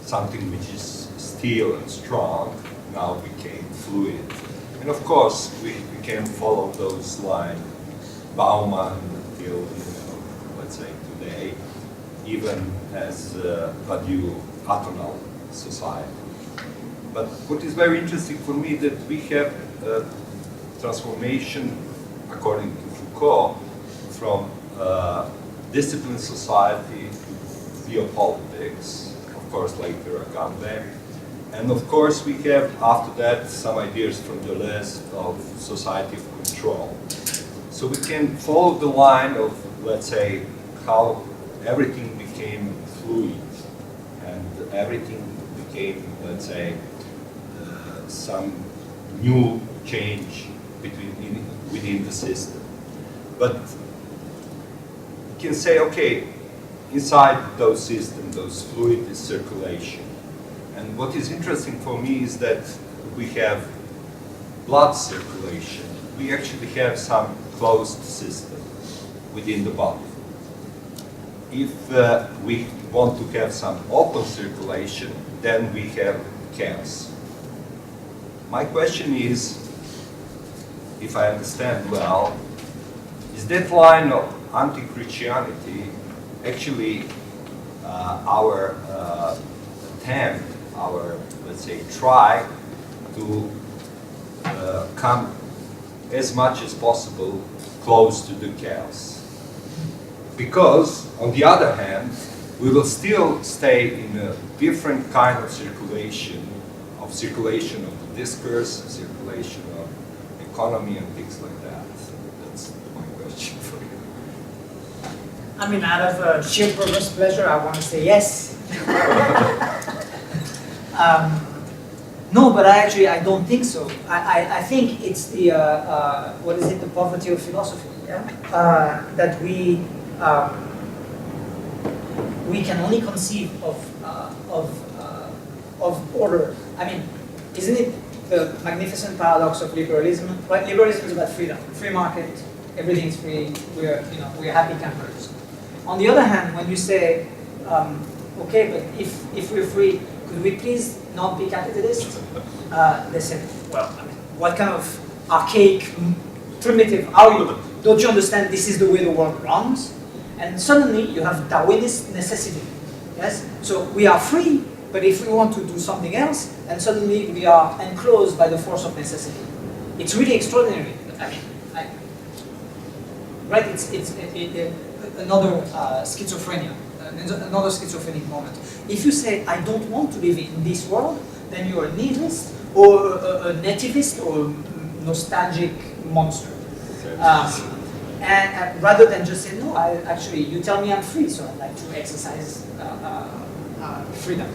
something which is steel and strong now became fluid. And of course, we can follow those lines, Bauman until, let's say today, even as Badiou atonal society. But what is very interesting for me that we have a transformation, according to Foucault, from disciplined society to theopolitics, of course later Agamben. And of course we have after that some ideas from Deleuze of society of control. So we can follow the line of, let's say, how everything became fluid and everything became, let's say, some new change within the system. But you can say, okay, inside those systems, those fluid is circulation. And what is interesting for me is that we have blood circulation. We actually have some closed system within the body. If we want to have some open circulation, then we have chaos. My question is, if I understand well, is that line of anti-Christianity actually our attempt, our, let's say, try to come as much as possible close to the chaos? Because, on the other hand, we will still stay in a different kind of circulation of the discourse, circulation of economy and things like that. That's my question for you. I mean, out of sheer perverse pleasure, I want to say yes. No, but I don't think so. I think it's the, what is it, the poverty of philosophy, yeah? That we can only conceive of order. I mean, isn't it the magnificent paradox of liberalism? Right? Liberalism is about freedom, free market, everything is free. We're happy campers. On the other hand, when you say, okay, but if we're free, could we please not be capitalist? They say, well, I mean, what kind of archaic, primitive are you? Don't you understand this is the way the world runs? And suddenly you have Darwinist necessity. Yes? So we are free, but if we want to do something else, then suddenly we are enclosed by the force of necessity. It's really extraordinary. I mean, right? It's another schizophrenia, another schizophrenic moment. If you say, I don't want to live in this world, then you're a nihilist, or a nativist, or a nostalgic monster. And rather than just say, no, actually, you tell me I'm free, so I'd like to exercise freedom.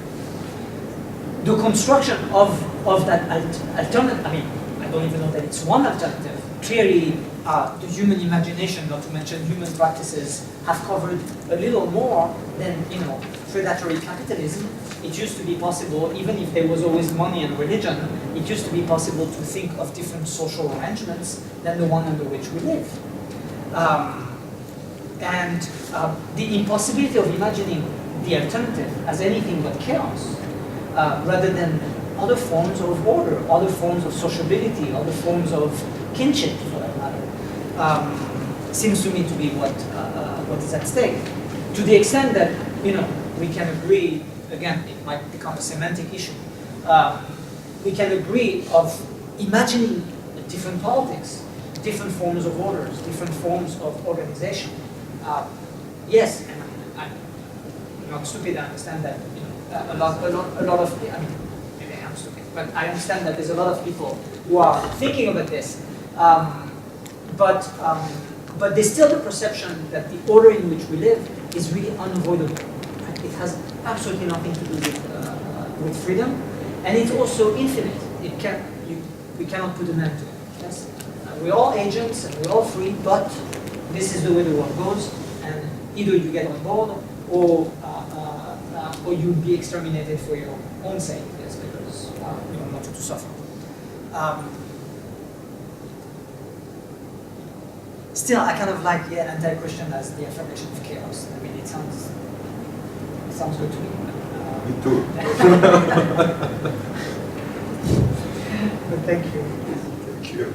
The construction of that alternative, I mean, I don't even know that it's one alternative. Clearly, the human imagination, not to mention human practices, have covered a little more than, predatory capitalism. It used to be possible, even if there was always money and religion, it used to be possible to think of different social arrangements than the one under which we live. The impossibility of imagining the alternative as anything but chaos, rather than other forms of order, other forms of sociability, other forms of kinship, for that matter, seems to me to be what is at stake. To the extent that, we can agree, again, it might become a semantic issue, we can agree of imagining different politics, different forms of orders, different forms of organization. Yes, and I'm not stupid, I understand that, a lot of, I mean, maybe I am stupid, but I understand that there's a lot of people who are thinking about this. But there's still the perception that the order in which we live is really unavoidable. Right? It has absolutely nothing to do with freedom, and it's also infinite. We cannot put an end to it. Yes? We're all agents and we're all free, but this is the way the world goes, and either you get on board or you'll be exterminated for your own sake, yes, because you don't want you to suffer. Still, I kind of like anti-Christian as the affirmation of chaos. I mean, it sounds good to me. Me too. But thank you. Thank you.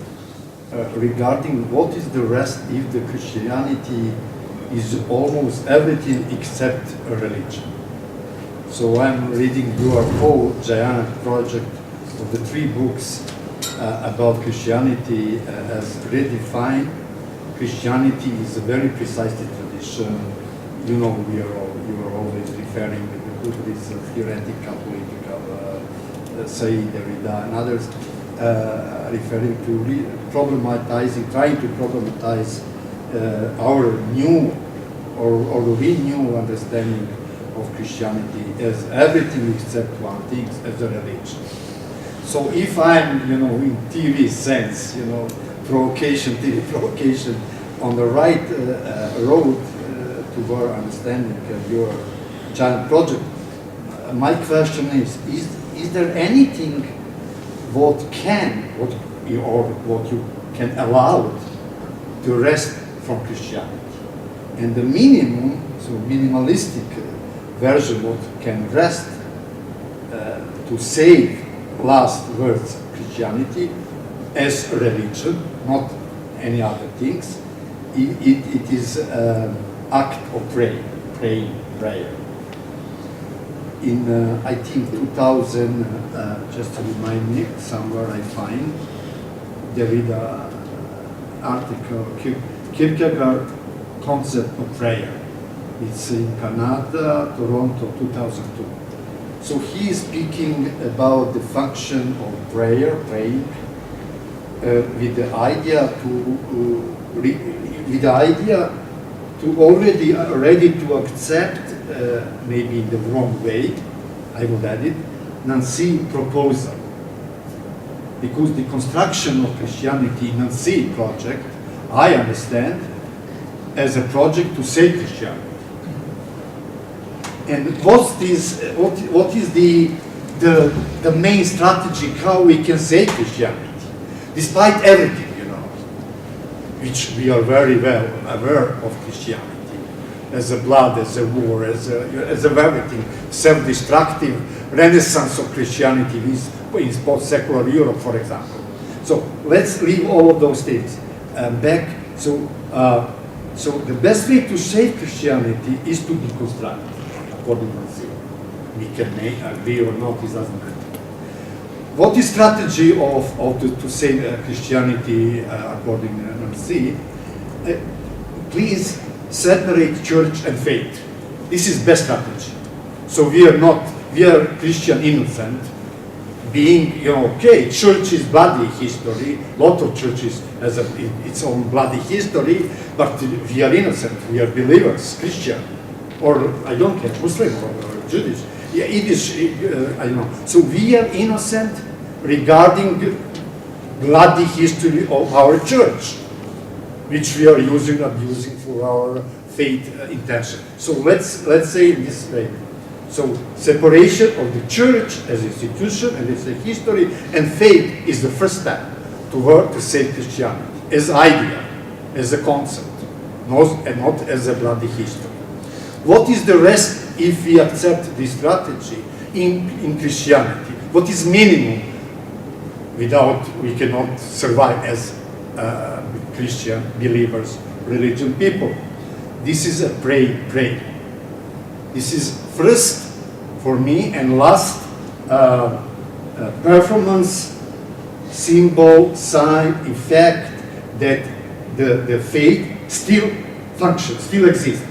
Regarding what is the rest if the Christianity is almost everything except a religion. So I'm reading your whole giant project of the 3 books about Christianity as redefined. Christianity is a very precisely tradition. You are always referring to this theoretical, political, Said, Derrida, and others, referring to trying to problematize our new or renewed understanding of Christianity as everything except one thing, as a religion. So if I'm, in TV sense, TV provocation, on the right road toward understanding your giant project, my question is there anything what you can allow to rest from Christianity? And the minimum, so minimalistic version what can rest to save last words of Christianity as a religion, not any other things. It is act of prayer. In I think 2000, just to remind me, somewhere I find Derrida article, Kierkegaard concept of prayer. It's in Canada, Toronto, 2002. So he is speaking about the function of praying, with the idea to already ready to accept, maybe in the wrong way, I would add it, Nancy proposal. Because the construction of Christianity, Nancy project, I understand as a project to save Christianity. And what is the main strategy how we can save Christianity, despite everything, which we are very well aware of Christianity. as a blood, as a war, as a everything, self-destructive renaissance of Christianity in post-secular Europe, for example. So let's leave all of those things back. So the best way to save Christianity is to deconstruct, according to Gil. We can agree or not, it doesn't matter. What is strategy to save Christianity according to Gil? Please separate church and faith. This is best strategy. So we are Christian innocent, being, okay, church is bloody history, lot of churches has its own bloody history, but we are innocent, we are believers, Christian, or I don't care, Muslim or Jewish. Yeah, it is, I don't know. So we are innocent regarding the bloody history of our church, which we are abusing for our faith intention. So let's say in this way. So separation of the church as institution and its history and faith is the first step toward to save Christianity as idea, as a concept, and not as a bloody history. What is the rest if we accept this strategy in Christianity? What is minimum without we cannot survive as Christian believers, religion people? This is a pray. This is first for me and last performance, symbol, sign, effect that the faith still functions, still exists.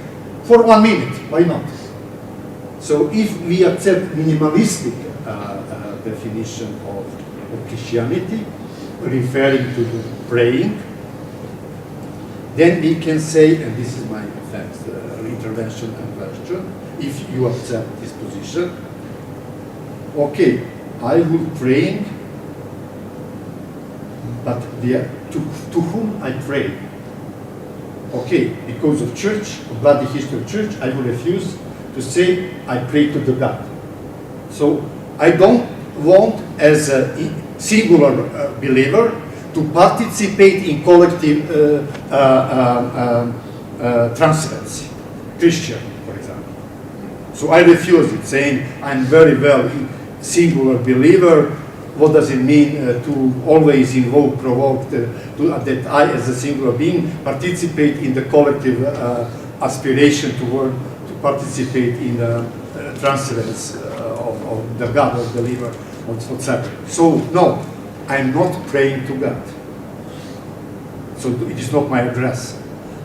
For 1 minute, why not? So if we accept minimalistic definition of Christianity, referring to the praying, then we can say, and this is my intervention and question, if you accept this position, okay, I will pray, but to whom I pray? Okay, because of church, of bloody history of church, I will refuse to say I pray to the God. So I don't want, as a singular believer, to participate in collective transparency, Christian, for example. So I refuse it, saying I'm very well singular believer. What does it mean to always provoke that I, as a singular being, participate in the collective aspiration to participate in transcendence of the God of the believer, what's happening. So no, I'm not praying to God. So it is not my address.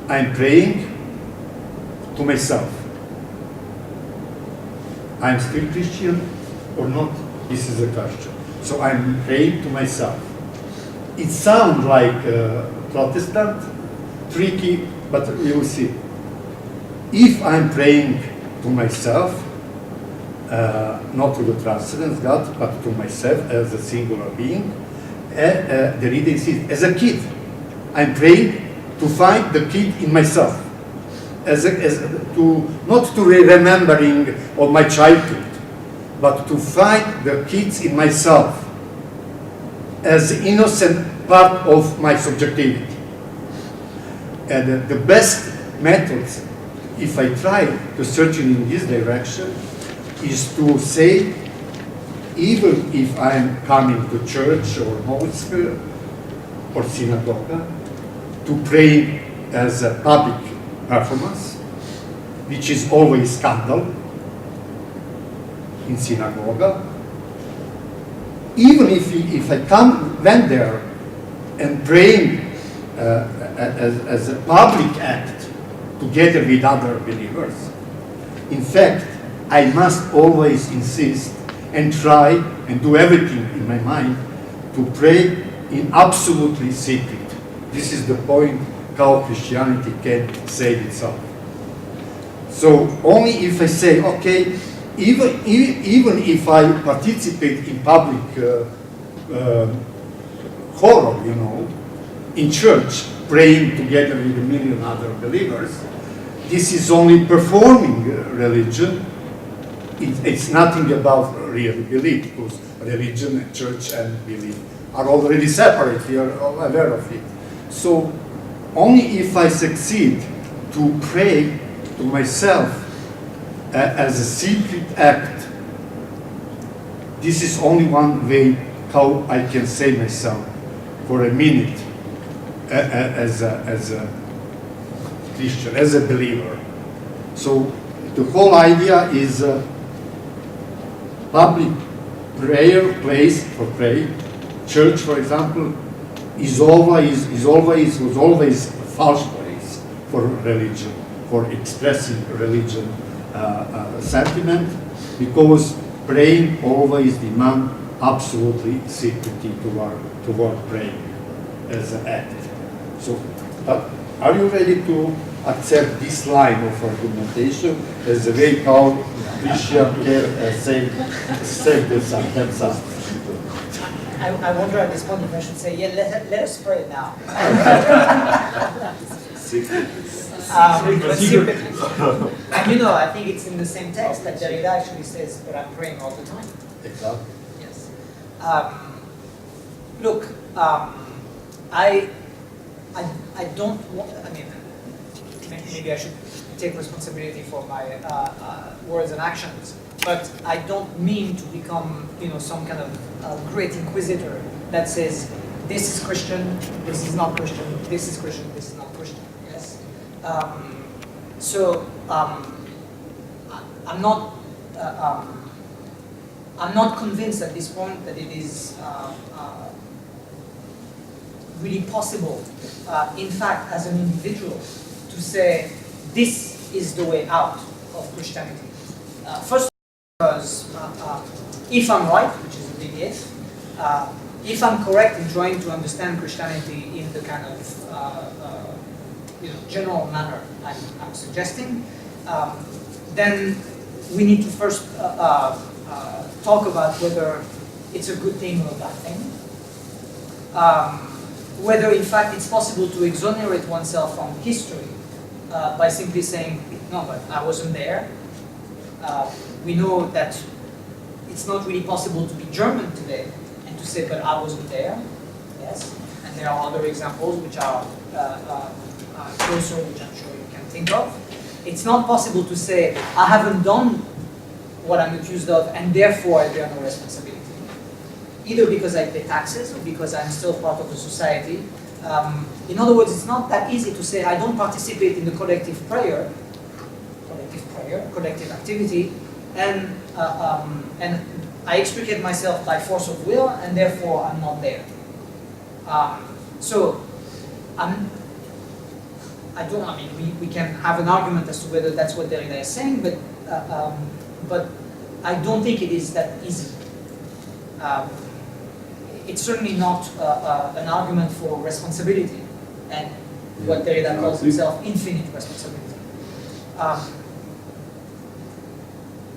I'm praying to myself. I'm still Christian or not? This is the question. So I'm praying to myself. It sounds like Protestant, tricky, but you will see. If I'm praying to myself, not to the transcendent God, but to myself as a singular being, the reading says, as a kid, I'm praying to find the kid in myself, not to remembering of my childhood, but to find the kids in myself as the innocent part of my subjectivity. And the best methods, if I try to search in this direction, is to say, even if I'm coming to church or mosque or synagogue, to pray as a public performance, which is always scandal in synagogue. Even if I went there and praying as a public act together with other believers, in fact, I must always insist and try and do everything in my mind to pray in absolutely secret. This is the point how Christianity can save itself. So only if I say, okay, even if I participate in public horror, in church, praying together with a million other believers, this is only performing religion. It's nothing about real belief, because religion and church and belief are already separate. We are all aware of it. So only if I succeed to pray to myself as a secret act, this is only one way how I can save myself for a minute as a Christian, as a believer. So the whole idea is public prayer place for praying. Church, for example, was always a false place for religion, for expressing religion sentiment, because praying always demand absolutely secrecy toward praying as an act. So, are you ready to accept this line of argumentation as a way how Christian can save themselves? I wonder at this point if I should say, yeah, let us pray now. But secretly. And you know, I think it's in the same text that Derrida actually says, but I'm praying all the time. Exactly. Yes. Look, I don't want, I mean, maybe I should take responsibility for my words and actions, but I don't mean to become, some kind of great inquisitor that says, this is Christian, this is not Christian, this is Christian, this is not Christian. Yes. I'm not convinced at this point that it is really possible, in fact, as an individual, to say this is the way out of Christianity. First, because if I'm right, which is a big if I'm correct in trying to understand Christianity in the kind of general manner I'm suggesting, then we need to first talk about whether it's a good thing or a bad thing. Whether in fact it's possible to exonerate oneself from history by simply saying, no, but I wasn't there. We know that it's not really possible to be German today and to say, but I wasn't there. Yes, and there are other examples which are closer, which I'm sure you can think of. It's not possible to say, I haven't done what I'm accused of, and therefore I bear no responsibility. Either because I pay taxes, or because I'm still part of the society. In other words, it's not that easy to say, I don't participate in the collective prayer, collective activity, and I extricate myself by force of will, and therefore I'm not there. We can have an argument as to whether that's what Derrida is saying, but I don't think it is that easy. It's certainly not an argument for responsibility, and what Derrida calls himself infinite responsibility.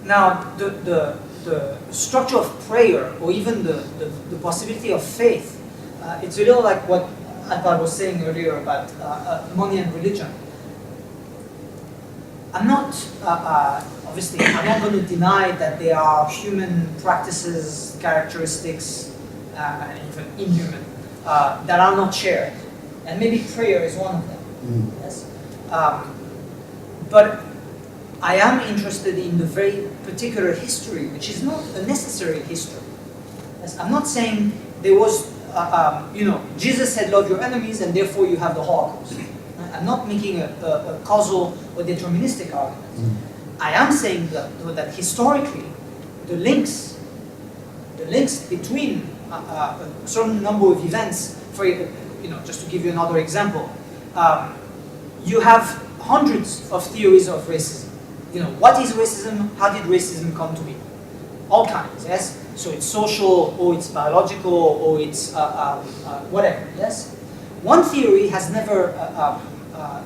Now, the structure of prayer, or even the possibility of faith, it's a little like what Anidjar was saying earlier about money and religion. I'm not, obviously, I'm not going to deny that there are human practices, characteristics, and even inhuman, that are not shared. And maybe prayer is one of them. Yes? But I am interested in the very particular history, which is not a necessary history. Yes? I'm not saying there was, Jesus said, love your enemies, and therefore you have the Holocaust. I'm not making a causal or deterministic argument. I am saying that historically, the links between a certain number of events, just to give you another example, you have hundreds of theories of racism. What is racism? How did racism come to be? All kinds, yes? So it's social, or it's biological, or it's whatever, yes? One theory has never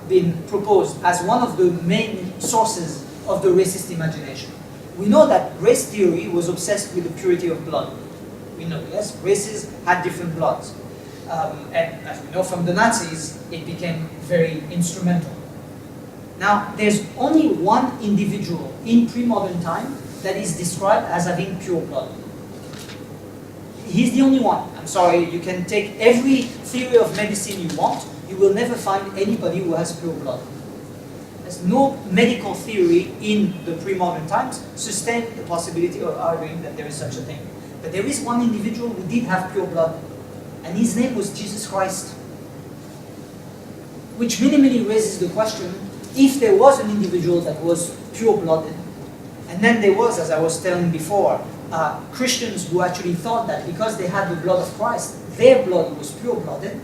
been proposed as one of the main sources of the racist imagination. We know that race theory was obsessed with the purity of blood. We know, yes? Races had different bloods. And as we know from the Nazis, it became very instrumental. Now, there's only one individual in pre-modern time that is described as having pure blood. He's the only one. I'm sorry, you can take every theory of medicine you want, you will never find anybody who has pure blood. There's no medical theory in the pre-modern times sustained the possibility of arguing that there is such a thing. But there is one individual who did have pure blood, and his name was Jesus Christ. Which minimally raises the question, if there was an individual that was pure-blooded, and then there was, as I was telling before, Christians who actually thought that because they had the blood of Christ, their blood was pure-blooded,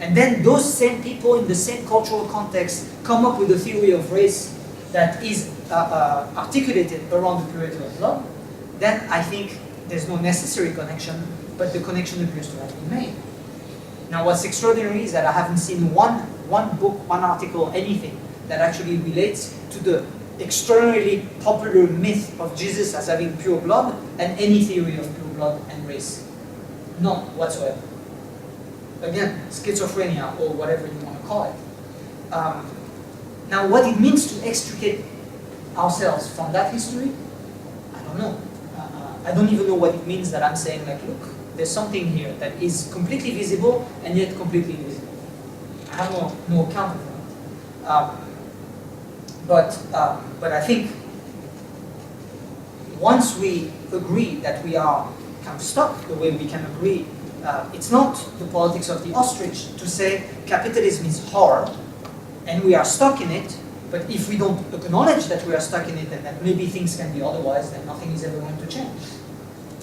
and then those same people in the same cultural context come up with a theory of race that is articulated around the purity of blood, then I think there's no necessary connection, but the connection appears to have been made. Now what's extraordinary is that I haven't seen one book, one article, anything that actually relates to the extraordinarily popular myth of Jesus as having pure blood and any theory of pure blood and race. None whatsoever. Again, schizophrenia or whatever you want to call it. Now what it means to extricate ourselves from that history, I don't know. I don't even know what it means that I'm saying like, look, there's something here that is completely visible and yet completely invisible. I have no account of that. But I think once we agree that we are kind of stuck the way we can agree, it's not the politics of the ostrich to say capitalism is hard and we are stuck in it, but if we don't acknowledge that we are stuck in it and that maybe things can be otherwise, then nothing is ever going to change.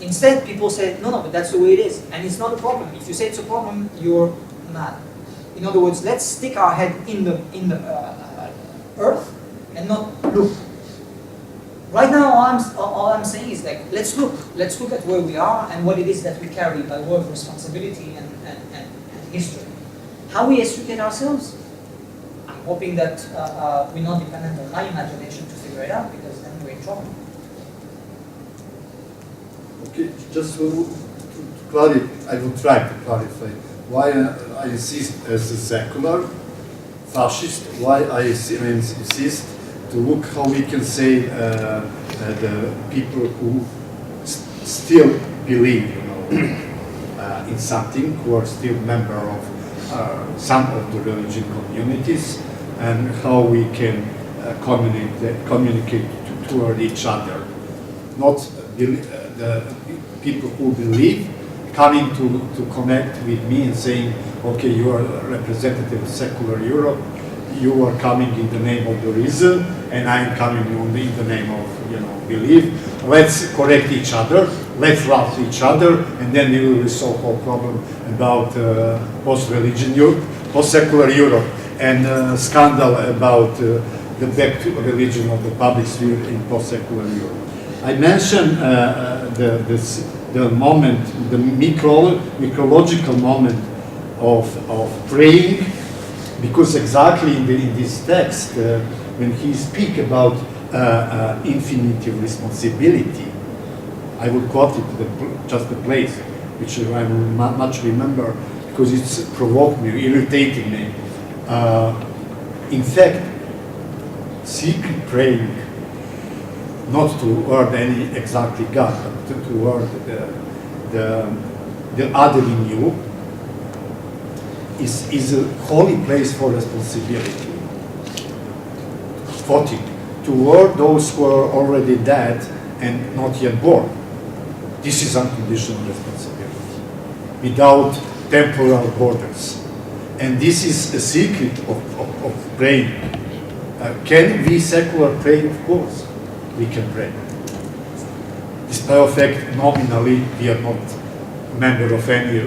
Instead, people say, no, but that's the way it is, and it's not a problem. If you say it's a problem, you're mad. In other words, let's stick our head in the earth and not look. Right now, all I'm saying is like, let's look at where we are and what it is that we carry by way of responsibility and history. How we extricate ourselves? I'm hoping that we're not dependent on my imagination to figure it out, because then we're in trouble. Okay, just to clarify, I will try to clarify why I insist as a secular fascist, why I insist to look how we can say the people who still believe, in something, who are still member of some of the religion communities, and how we can communicate toward each other. Not the people who believe coming to connect with me and saying, okay, you are a representative of secular Europe, you are coming in the name of the reason, and I am coming in the name of belief. Let's correct each other, let's love each other, and then we will resolve our problem about post-religion Europe, post-secular Europe, and scandal about the back to religion of the public sphere in post-secular Europe. I mentioned the moment, the micrological moment of praying, because exactly in this text, when he speaks about infinite responsibility, I will quote it just the place, which I much remember because it's provoked me, irritated me. In fact, secret praying, not toward any exactly God, but toward the other in you, is a holy place for responsibility. Quoting, toward those who are already dead and not yet born. This is unconditional responsibility, without temporal borders. And this is a secret of praying. Can we secular pray? Of course, we can pray. Despite the fact, nominally, we are not member of any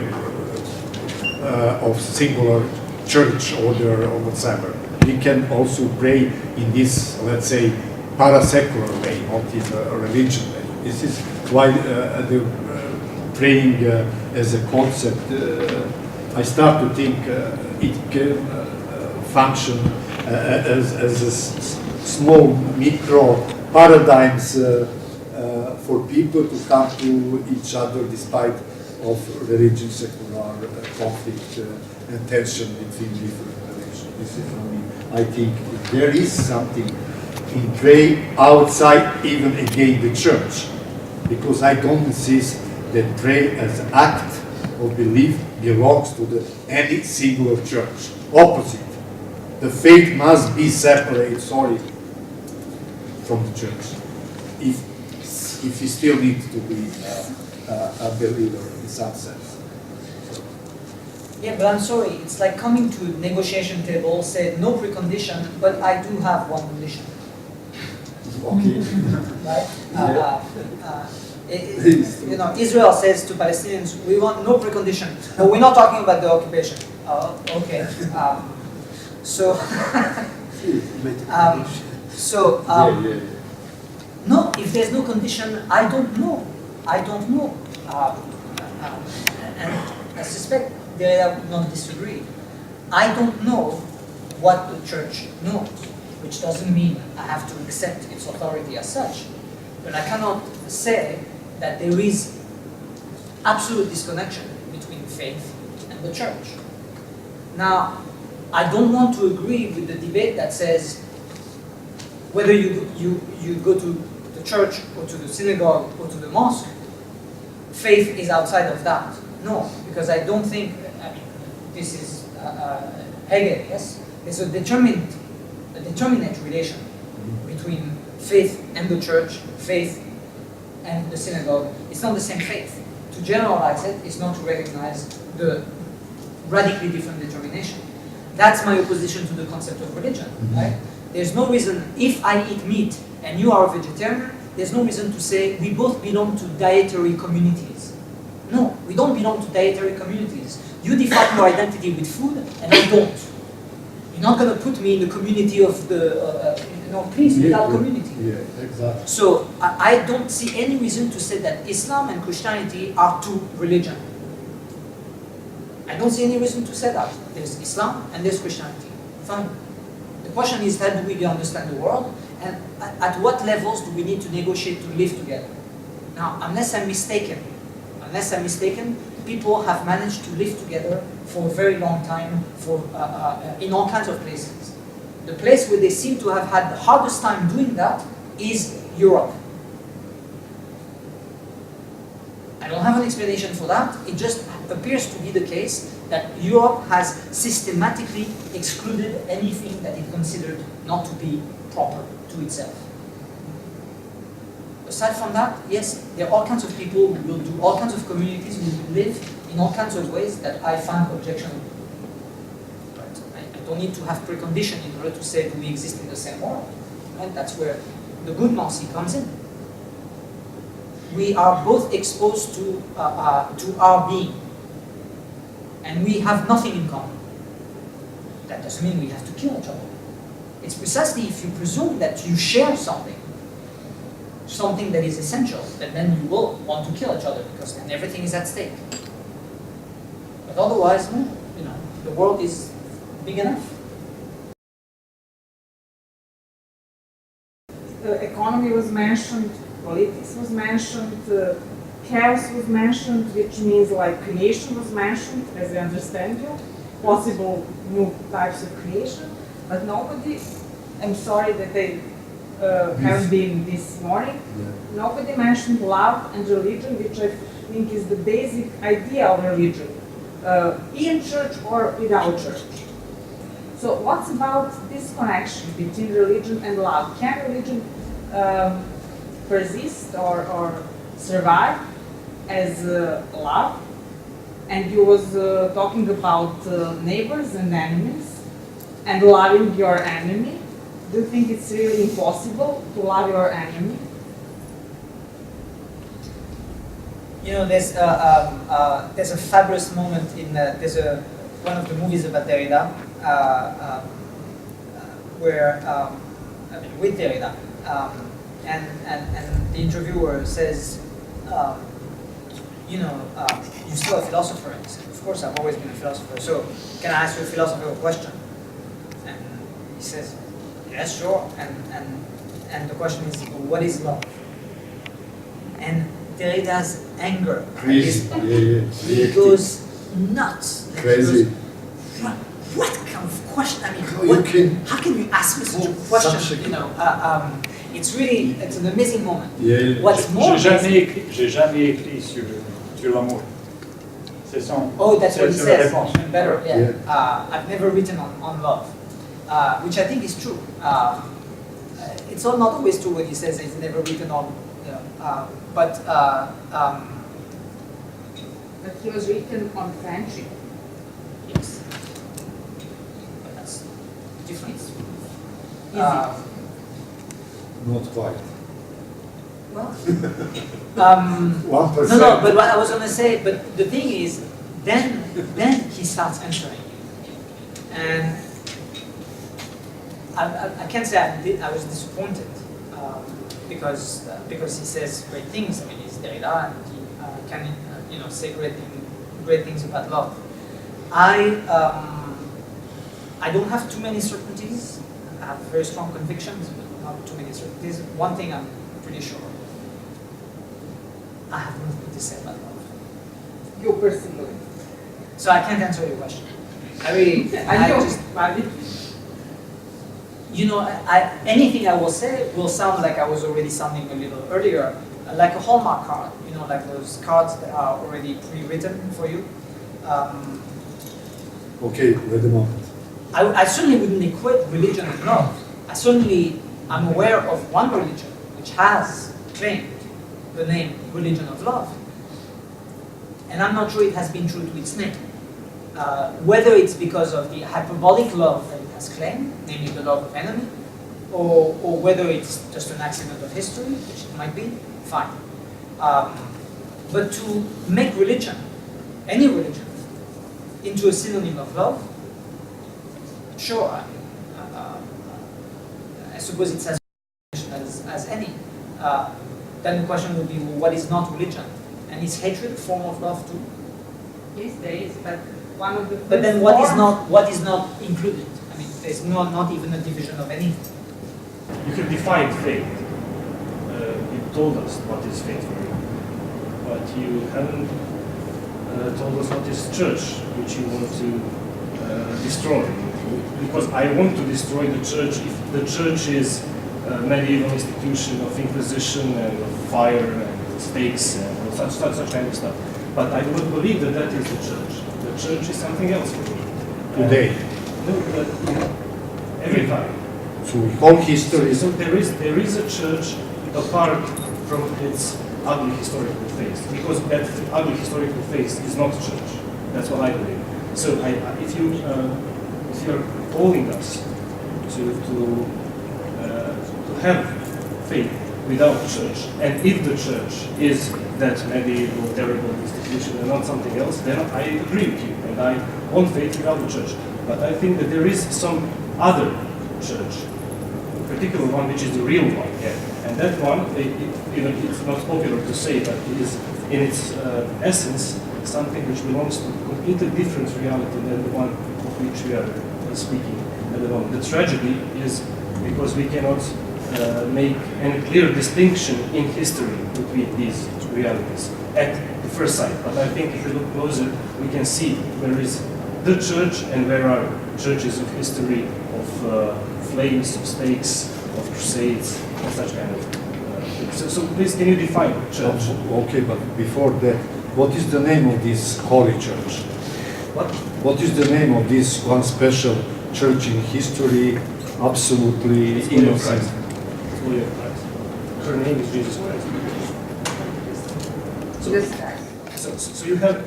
of singular church order or whatever. We can also pray in this, let's say, parasecular way, not in a religion way. This is why the praying as a concept, I start to think it can function as a small micro paradigms for people to come to each other despite of religion, secular conflict and tension between different religions. This is for me. I think there is something in prayer outside even against the church, because I don't insist that prayer as an act of belief belongs to any singular church. Opposite. the faith must be separate, sorry, from the church. If you still need to be a believer in some sense. Yeah, but I'm sorry, it's like coming to a negotiation table, say no precondition, but I do have one condition. Okay. Right? You know, Israel says to Palestinians, we want no precondition. No, we're not talking about the occupation. Okay. No, if there's no condition, I don't know. I don't know. And I suspect they would not disagree. I don't know what the church knows, which doesn't mean I have to accept its authority as such. But I cannot say that there is absolute disconnection between faith and the church. Now, I don't want to agree with the debate that says whether you go to the church or to the synagogue or to the mosque, faith is outside of that. No, because I don't think, I mean, this is Hegel, yes? There's a determinate relation between faith and the church, faith and the synagogue. It's not the same faith. To generalize it is not to recognize the radically different determination. That's my opposition to the concept of religion, right? There's no reason, if I eat meat and you are a vegetarian, there's no reason to say we both belong to dietary communities. No, we don't belong to dietary communities. You define your identity with food, and I don't. You're not going to put me in the community of the, please, without community. Yeah, exactly. So I don't see any reason to say that Islam and Christianity are two religions. I don't see any reason to say that. There's Islam and there's Christianity. Fine. The question is, how do we understand the world? And at what levels do we need to negotiate to live together? Now, unless I'm mistaken, people have managed to live together for a very long time in all kinds of places. The place where they seem to have had the hardest time doing that is Europe. I don't have an explanation for that. It just appears to be the case that Europe has systematically excluded anything that it considered not to be proper to itself. Aside from that, yes, there are all kinds of people who will do all kinds of communities who will live in all kinds of ways that I find objectionable. Right? I don't need to have precondition in order to say do we exist in the same world. Right? That's where the good mercy comes in. We are both exposed to our being, and we have nothing in common. That doesn't mean we have to kill each other. It's precisely if you presume that you share something that is essential, that then you will want to kill each other because then everything is at stake. But otherwise, no, the world is big enough. The economy was mentioned, politics was mentioned, chaos was mentioned, which means like creation was mentioned, as I understand you, possible new types of creation, but nobody, I'm sorry that they have been this morning, nobody mentioned love and religion, which I think is the basic idea of religion, in church or without church. So what's about this connection between religion and love? Can religion persist or survive as love? And you was talking about neighbors and enemies and loving your enemy. Do you think it's really impossible to love your enemy? There's a fabulous moment in one of the movies about Derrida, where with Derrida, and the interviewer says, you're still a philosopher. And he said, of course, I've always been a philosopher. So can I ask you a philosophical question? And he says, yes, sure. And the question is, what is love? And Derrida's anger. He goes nuts. Crazy. What kind of question? I mean, how can you ask me such a question? It's an amazing moment. What's more J'ai jamais écrit sur l'amour. C'est son. Oh, that's what he says. Réponse. Better, yeah. I've never written on love. which I think is true. It's not always true when he says it's never written on, but he was written on friendship. yes, but that's different. Is Not quite. Well, 1%. no, but what I was going to say, but the thing is, then he starts answering, and I can't say I was disappointed because he says great things. I mean, he's Derrida, and he can say great things about love. I don't have too many certainties. I have very strong convictions, but not too many certainties. One thing I'm pretty sure. I have nothing to say about love. You personally. So I can't answer your question. I really, anything I will say will sound like I was already sounding a little earlier, like a Hallmark card, like those cards that are already pre-written for you. Okay, wait a moment. I certainly wouldn't equate religion and love. I'm aware of one religion which has claimed the name religion of love. And I'm not sure it has been true to its name. Whether it's because of the hyperbolic love that it has claimed, namely the love of enemy, or whether it's just an accident of history, which it might be, fine. But to make religion, any religion, into a synonym of love, sure, I suppose it's as any. Then the question would be, well, what is not religion? And is hatred a form of love too? Yes, there is, but one of the. But then what is not included? I mean, there's not even a division of anything. You have defined faith. You told us what is faith for you, but you haven't told us what is church, which you want to destroy. Because I want to destroy the church if the church is a medieval institution of inquisition and of fire and stakes and such kind of stuff. But I do not believe that that is the church. The church is something else for me. Today. No, but every time. Through whole history. So there is a church apart from its ugly historical face, because that ugly historical face is not church. That's what I believe. So if you're calling us to have faith without church, and if the church is that medieval terrible institution and not something else, then I agree with you, and I want faith without the church. But I think that there is some other church, a particular one which is the real one, and that one, it's not popular to say, but it is in its essence something which belongs to a completely different reality than the one of which we are speaking at the moment. The tragedy is because we cannot make any clear distinction in history between these realities at the first sight. But I think if we look closer, we can see where is the church and where are churches of history, of flames, of stakes, of crusades, and such kind of things. So please, can you define church? Okay, but before that, what is the name of this holy church? What is the name of this one special church in history, absolutely innocent? Of Christ. Her name is Jesus Christ. So you have,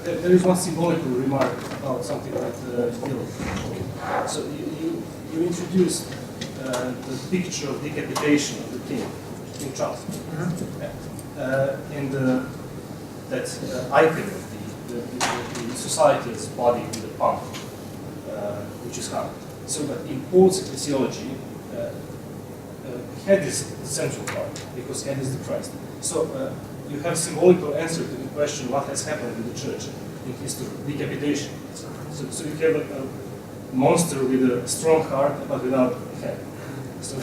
there is one symbolical remark about something that Gil. So you introduced the picture of decapitation of the King Charles. And that icon of the society's body with a pump, which is hard. So that in Paul's ecclesiology, head is the central part, because head is the Christ. So you have symbolical answer to the question what has happened with the church in history, decapitation. So you have a monster with a strong heart but without a head. So,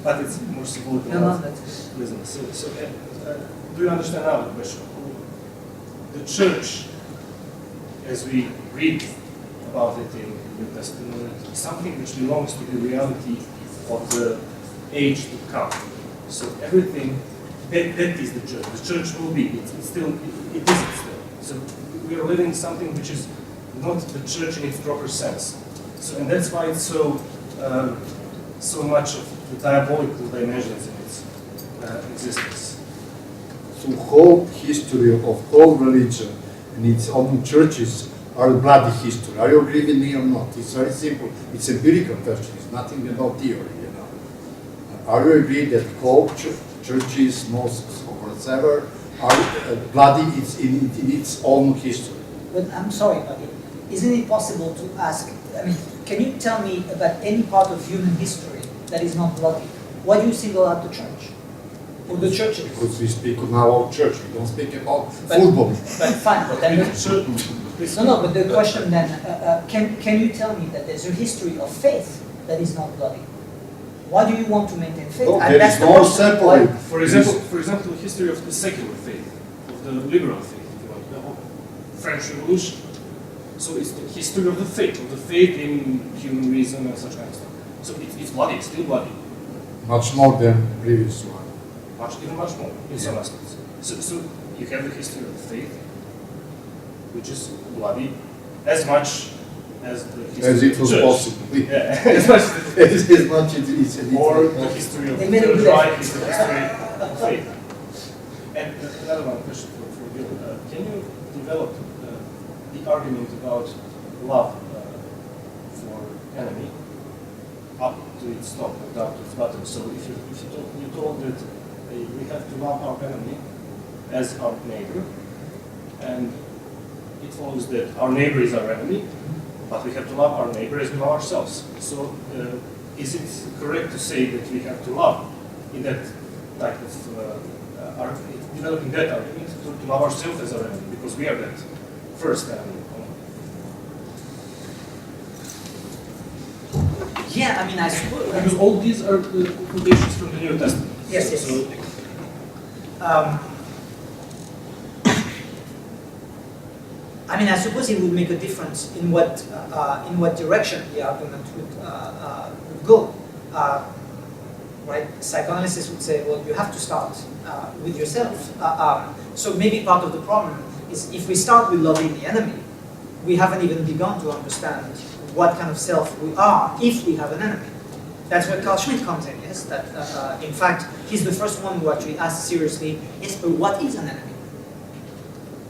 but it's more symbolical. No, that's good. So do you understand now the question? The church, as we read about it in the New Testament, is something which belongs to the reality of the age to come. So everything, that is the church. The church will be, it isn't still. So we are living something which is not the church in its proper sense. So, and that's why it's so much of the diabolical dimensions in its existence. So whole history of whole religion and its own churches are bloody history. Are you agree with me or not? It's very simple. It's empirical question. It's nothing about theory, you know. Are you agree that whole churches, mosques, or whatever are bloody in its own history? But I'm sorry, buddy. Isn't it possible to ask, I mean, can you tell me about any part of human history that is not bloody? Why do you single out the church? Or the churches? Because we speak now about church, we don't speak about football. But fine, but then no, but the question then, can you tell me that there's a history of faith that is not bloody? Why do you want to maintain faith? No, And there that's is the no question. separate. For example, the history of the secular faith, of the liberal faith, if you want, the whole French Revolution. So it's the history of the faith in human reason and such kind of stuff. So it's bloody, it's still bloody. Much more than previous one. Even much more in some aspects. So you have the history of the faith, which is bloody, as much as the history As it of the was church. possible. Yeah, as much as As much as it's or the history of the Third Reich is the history of faith. And another one question for Gil. Can you develop the argument about love for enemy up to its top and down to its bottom? So if you told that we have to love our enemy as our neighbor, and it follows that our neighbor is our enemy, but we have to love our neighbor as we love ourselves. So is it correct to say that we have to love in that type of developing that argument to love ourselves as our enemy, because we are that first enemy? Yeah, I mean, I suppose. Because all these are the quotations from the New Testament. Yes, yes. So, I mean, I suppose it would make a difference in what direction the argument would go. Right? Psychoanalysis would say, well, you have to start with yourself. So maybe part of the problem is if we start with loving the enemy, we haven't even begun to understand what kind of self we are if we have an enemy. That's where Carl Schmitt comes in, yes? That, in fact, he's the first one who actually asks seriously, yes, but what is an enemy?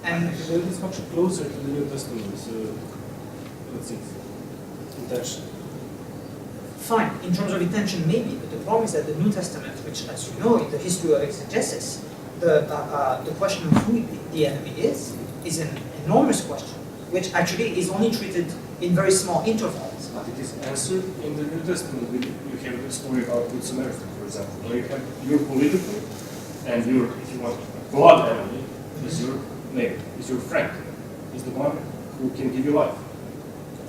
And well, it's much closer to the New Testament, let's see, intention. Fine, in terms of intention, maybe, but the problem is that the New Testament, which, as you know, in the history of exegesis, the question of who the enemy is an enormous question, which actually is only treated in very small intervals. But it is answered in the New Testament. You have the story about Good Samaritan, for example, where you have your political and your, if you want, blood enemy is your neighbor, is your friend, is the one who can give you life.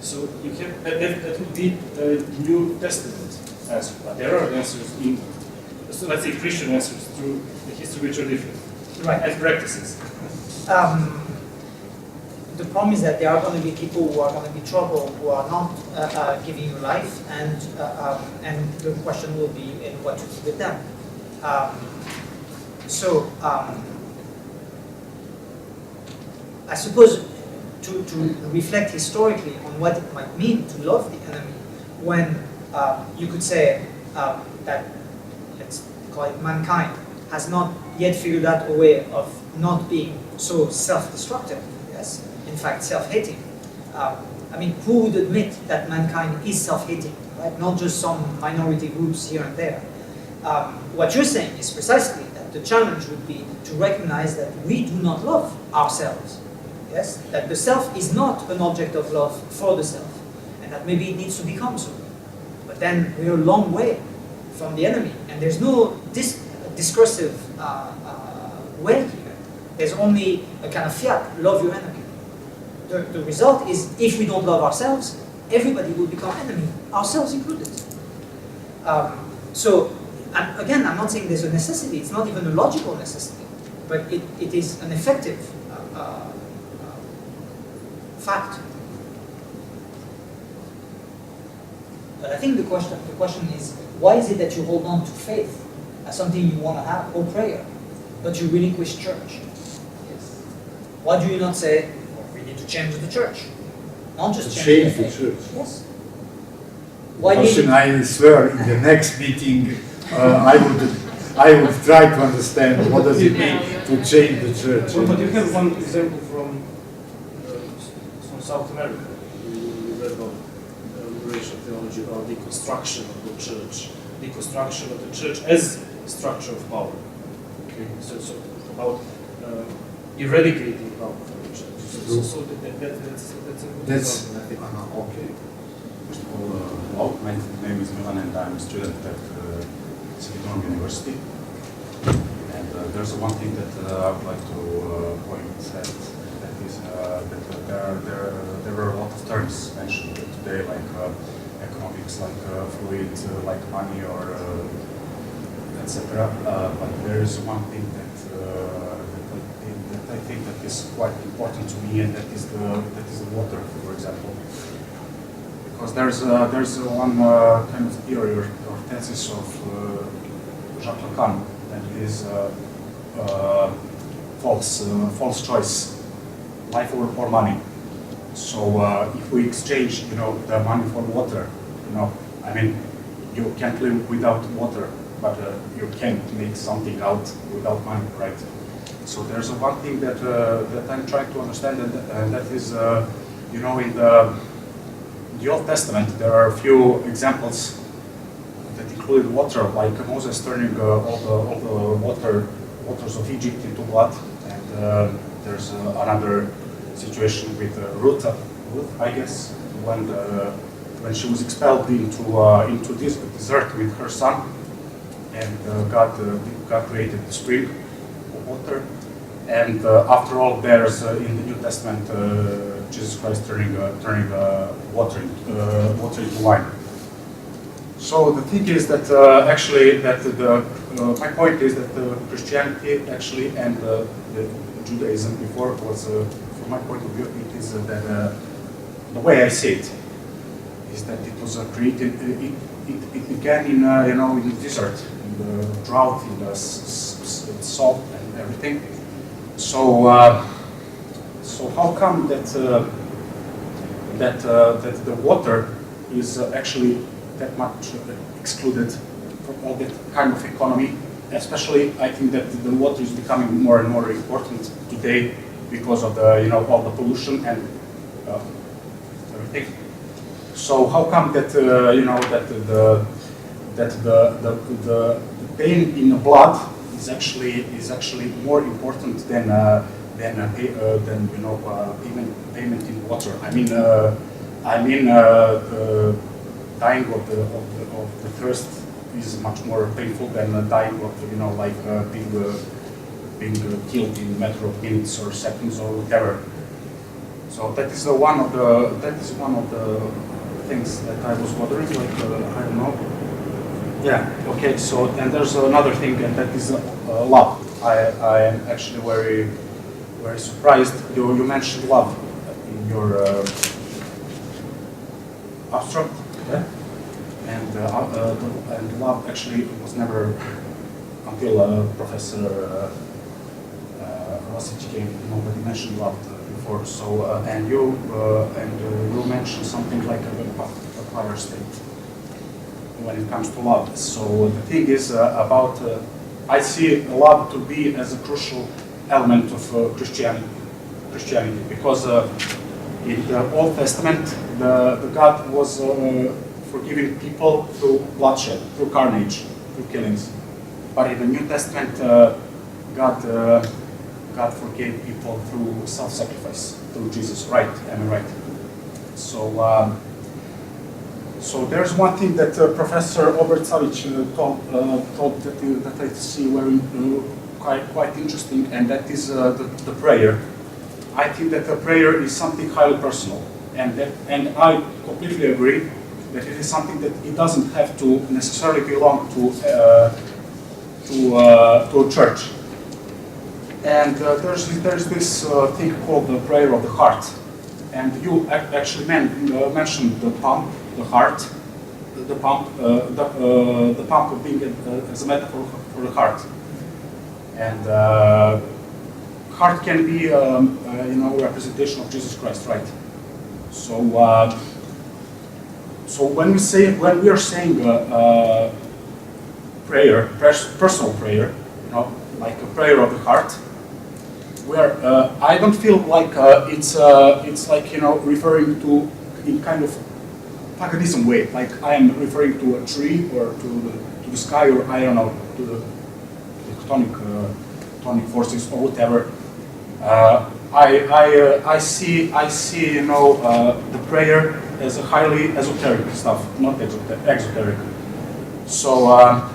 So you have that would be the New Testament answer, but there are answers in, so let's say Christian answers through the history which are different, Right. and practices. The problem is that there are going to be people who are going to be troubled, who are not giving you life, and the question will be in what to do with them. I suppose to reflect historically on what it might mean to love the enemy, when you could say that, let's call it mankind, has not yet figured out a way of not being so self-destructive, yes? In fact, self-hating. I mean, who would admit that mankind is self-hating, right? Not just some minority groups here and there. What you're saying is precisely that the challenge would be to recognize that we do not love ourselves, yes? That the self is not an object of love for the self, and that maybe it needs to become so. But then we're a long way from the enemy, and there's no discursive way here. There's only a kind of fiat, love your enemy. The result is, if we don't love ourselves, everybody will become enemy, ourselves included. And again, I'm not saying there's a necessity, it's not even a logical necessity, but it is an effective fact. But I think the question is, why is it that you hold on to faith as something you want to have, or prayer, but you relinquish church? Yes. Why do you not say, well, we need to change the church? Not just change the faith. church. Yes. Why did I swear in the next meeting I would try to understand what does it mean to change the church. But you have one example from South America. You read about liberation theology, about deconstruction of the church, deconstruction of the church as structure of power. Okay, so about eradicating power from the church. So that's a good example, I think. Okay. First of all, hello, my name is Milan and I'm a student at Srednjorska University. And there's one thing that I would like to point at, that is that there were a lot of terms mentioned today, like economics, like fluid, like money, or etc. But there is one thing that I think that is quite important to me, and that is the water, for example. Because there's one kind of theory or thesis of Jacques Lacan, that is false choice, life or money. So if we exchange, the money for water, I mean, you can't live without water, but you can't make something out without money, right? So there's one thing that I'm trying to understand, and that is, in the Old Testament, there are a few examples that include water, like Moses turning all the waters of Egypt into blood, and there's another situation with Ruth, I guess, when she was expelled into this desert with her son, and God created the spring of water, and after all, there's in the New Testament Jesus Christ turning water into wine. So the thing is that my point is that Christianity actually and the Judaism before was, from my point of view, it is that the way I see it is that it was created. It began in in the desert, in the drought, in the salt and everything. So how come that the water is actually that much excluded from all that kind of economy? Especially, I think that the water is becoming more and more important today because of the all the pollution and everything. So how come that the pain in the blood is actually more important than payment in water? I mean, dying of the thirst is much more painful than dying of being killed in a matter of minutes or seconds or whatever. So that is one of the things that I was wondering. I don't know. Yeah. Okay. So and there's another thing, and that is love. I am actually very surprised. You mentioned love in your abstract, yeah? And love actually was never until Professor Rosic came. Nobody mentioned love before. So and you mentioned something like a prior state when it comes to love. So the thing is about I see love to be as a crucial element of Christianity, because in the Old Testament the God was forgiving people through bloodshed, through carnage, through killings. But in the New Testament, God forgave people through self-sacrifice, through Jesus. Right? Am I right? So. So there's one thing that Professor Obert Savic told that I see very quite interesting, and that is the prayer. I think that the prayer is something highly personal, and I completely agree that it is something that it doesn't have to necessarily belong to a church. And there's this thing called the prayer of the heart, and you actually mentioned the pump. The heart, the pump being as a metaphor for the heart, and heart can be representation of Jesus Christ, right? So So when we are saying prayer, personal prayer, you know, like a prayer of the heart, where I don't feel like it's like, you know, referring to in kind of paganism way, like I am referring to a tree or to the sky, or I don't know, to the tectonic forces or whatever. I see you know, the prayer as a highly esoteric stuff, not exoteric. So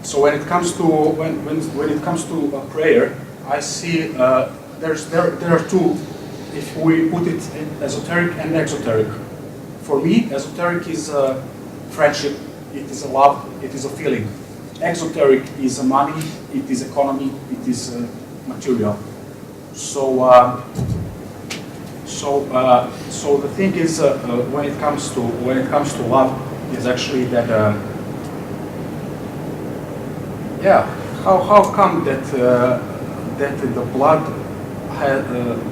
so when it comes to when it comes to prayer, I see there are two, if we put it in esoteric and exoteric. For me, esoteric is friendship, it is a love, it is a feeling. Exoteric is money, it is economy, it is material. So so the thing is, when it comes to love, is actually that yeah, how come that that the blood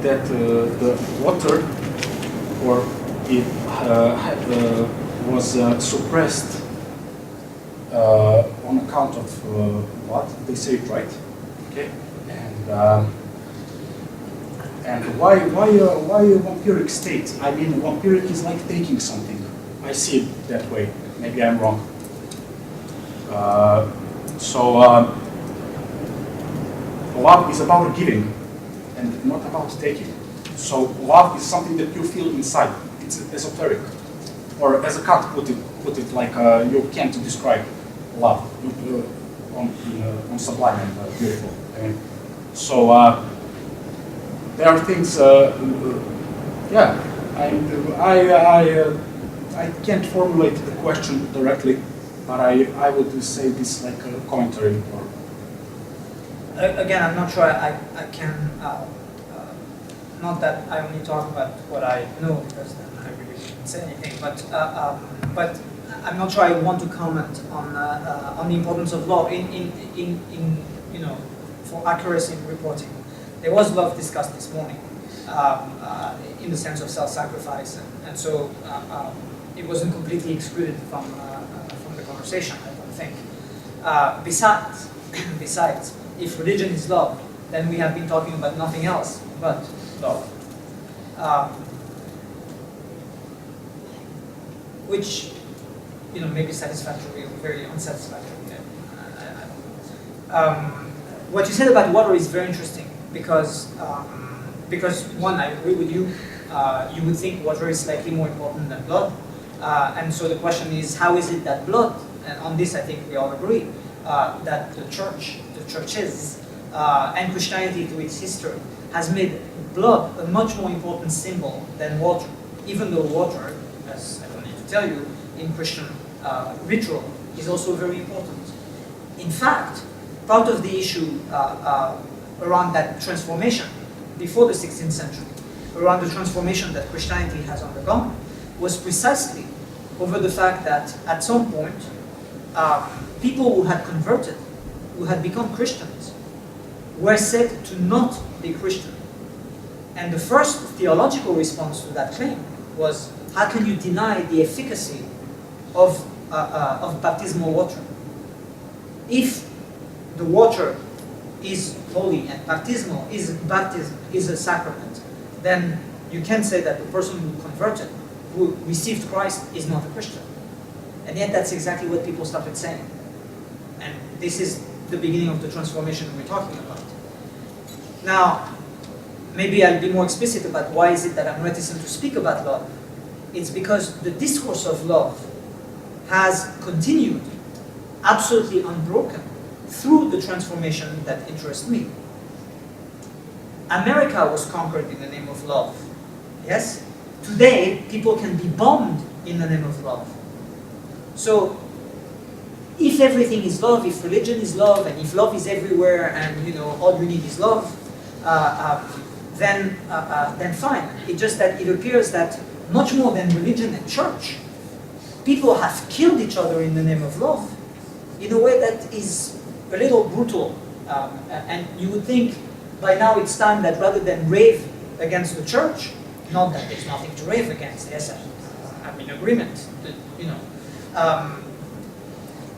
that the water or it was suppressed on account of blood? They say it right, okay, and why a vampiric state? I mean, vampiric is like taking something. I see it that way. Maybe I'm wrong. Love is about giving and not about taking. So love is something that you feel inside. It's esoteric, or as a Kant put it like you can't describe love on sublime and beautiful. I mean, so there are things. Yeah, I can't formulate the question directly, but I would say this like a commentary. Or again, I'm not sure I can. Not that I only talk about what I know, because then I really shouldn't say anything. But I'm not sure I want to comment on the importance of love in you know, for accuracy in reporting. There was love discussed this morning in the sense of self-sacrifice, and so it wasn't completely excluded from the conversation, I don't think. Besides, if religion is love, then we have been talking about nothing else but love. Which, you know, may be satisfactory or very unsatisfactory. What you said about water is very interesting, because one, I agree with you. You would think water is slightly more important than blood, and so the question is, how is it that blood? And on this, I think we all agree that the churches, and Christianity through its history has made blood a much more important symbol than water, even though water, as I don't need to tell you, in Christian ritual is also very important. In fact, part of the issue around that transformation before the 16th century, around the transformation that Christianity has undergone, was precisely over the fact that at some point, people who had converted, who had become Christians, were said to not be Christian. And the first theological response to that claim was, how can you deny the efficacy of baptismal water? If the water is holy and baptism is a sacrament, then you can say that the person who converted, who received Christ, is not a Christian. And yet that's exactly what people started saying. And this is the beginning of the transformation we're talking about. Now, maybe I'll be more explicit about why is it that I'm reticent to speak about love. It's because the discourse of love has continued absolutely unbroken through the transformation that interests me. America was conquered in the name of love. Yes? Today, people can be bombed in the name of love. So, if everything is love, if religion is love, and if love is everywhere, and you know all you need is love, then fine. It's just that it appears that much more than religion and church, people have killed each other in the name of love, in a way that is a little brutal. And you would think by now it's time that rather than rave against the church, not that there's nothing to rave against, yes, I'm in agreement, that, you know.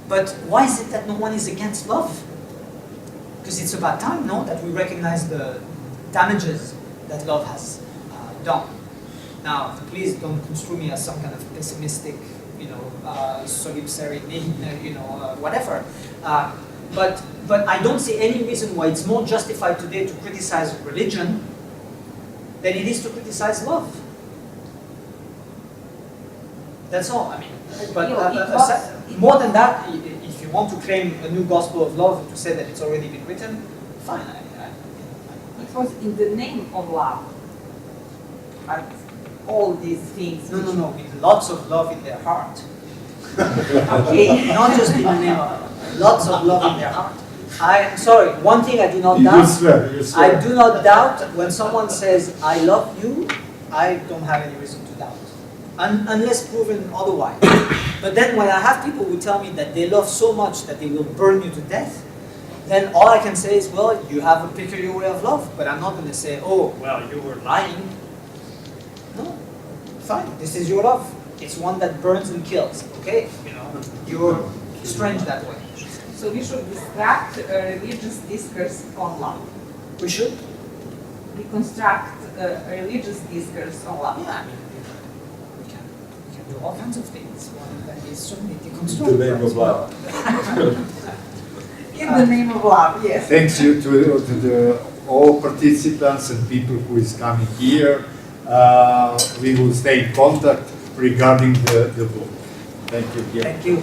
But why is it that no one is against love? Because it's about time, no, that we recognize the damages that love has done. Now, please don't construe me as some kind of pessimistic, you know, solipsary, you know, whatever. But I don't see any reason why it's more justified today to criticize religion than it is to criticize love. That's all. I mean, but more than that, if you want to claim a new gospel of love to say that it's already been written, fine. It was in the name of love. But all these things. No, with lots of love in their heart. Okay. Not just in the name of lots of love in their heart. I'm sorry, one thing I do not doubt. You swear. I do not doubt when someone says, I love you, I don't have any reason to doubt. Unless proven otherwise. But then when I have people who tell me that they love so much that they will burn you to death, then all I can say is, well, you have a peculiar way of love. But I'm not going to say, oh, well, you were lying. No, fine, this is your love. It's one that burns and kills, okay? You know, you're strange that way. So we should deconstruct a religious discourse on love. We should? Deconstruct a religious discourse on love. Yeah, I mean, we can do all kinds of things. One of them is certainly deconstruct. In the name of love. In the name of love, yes. Thanks to all participants and people who is coming here. We will stay in contact regarding the book. Thank you. Thank you.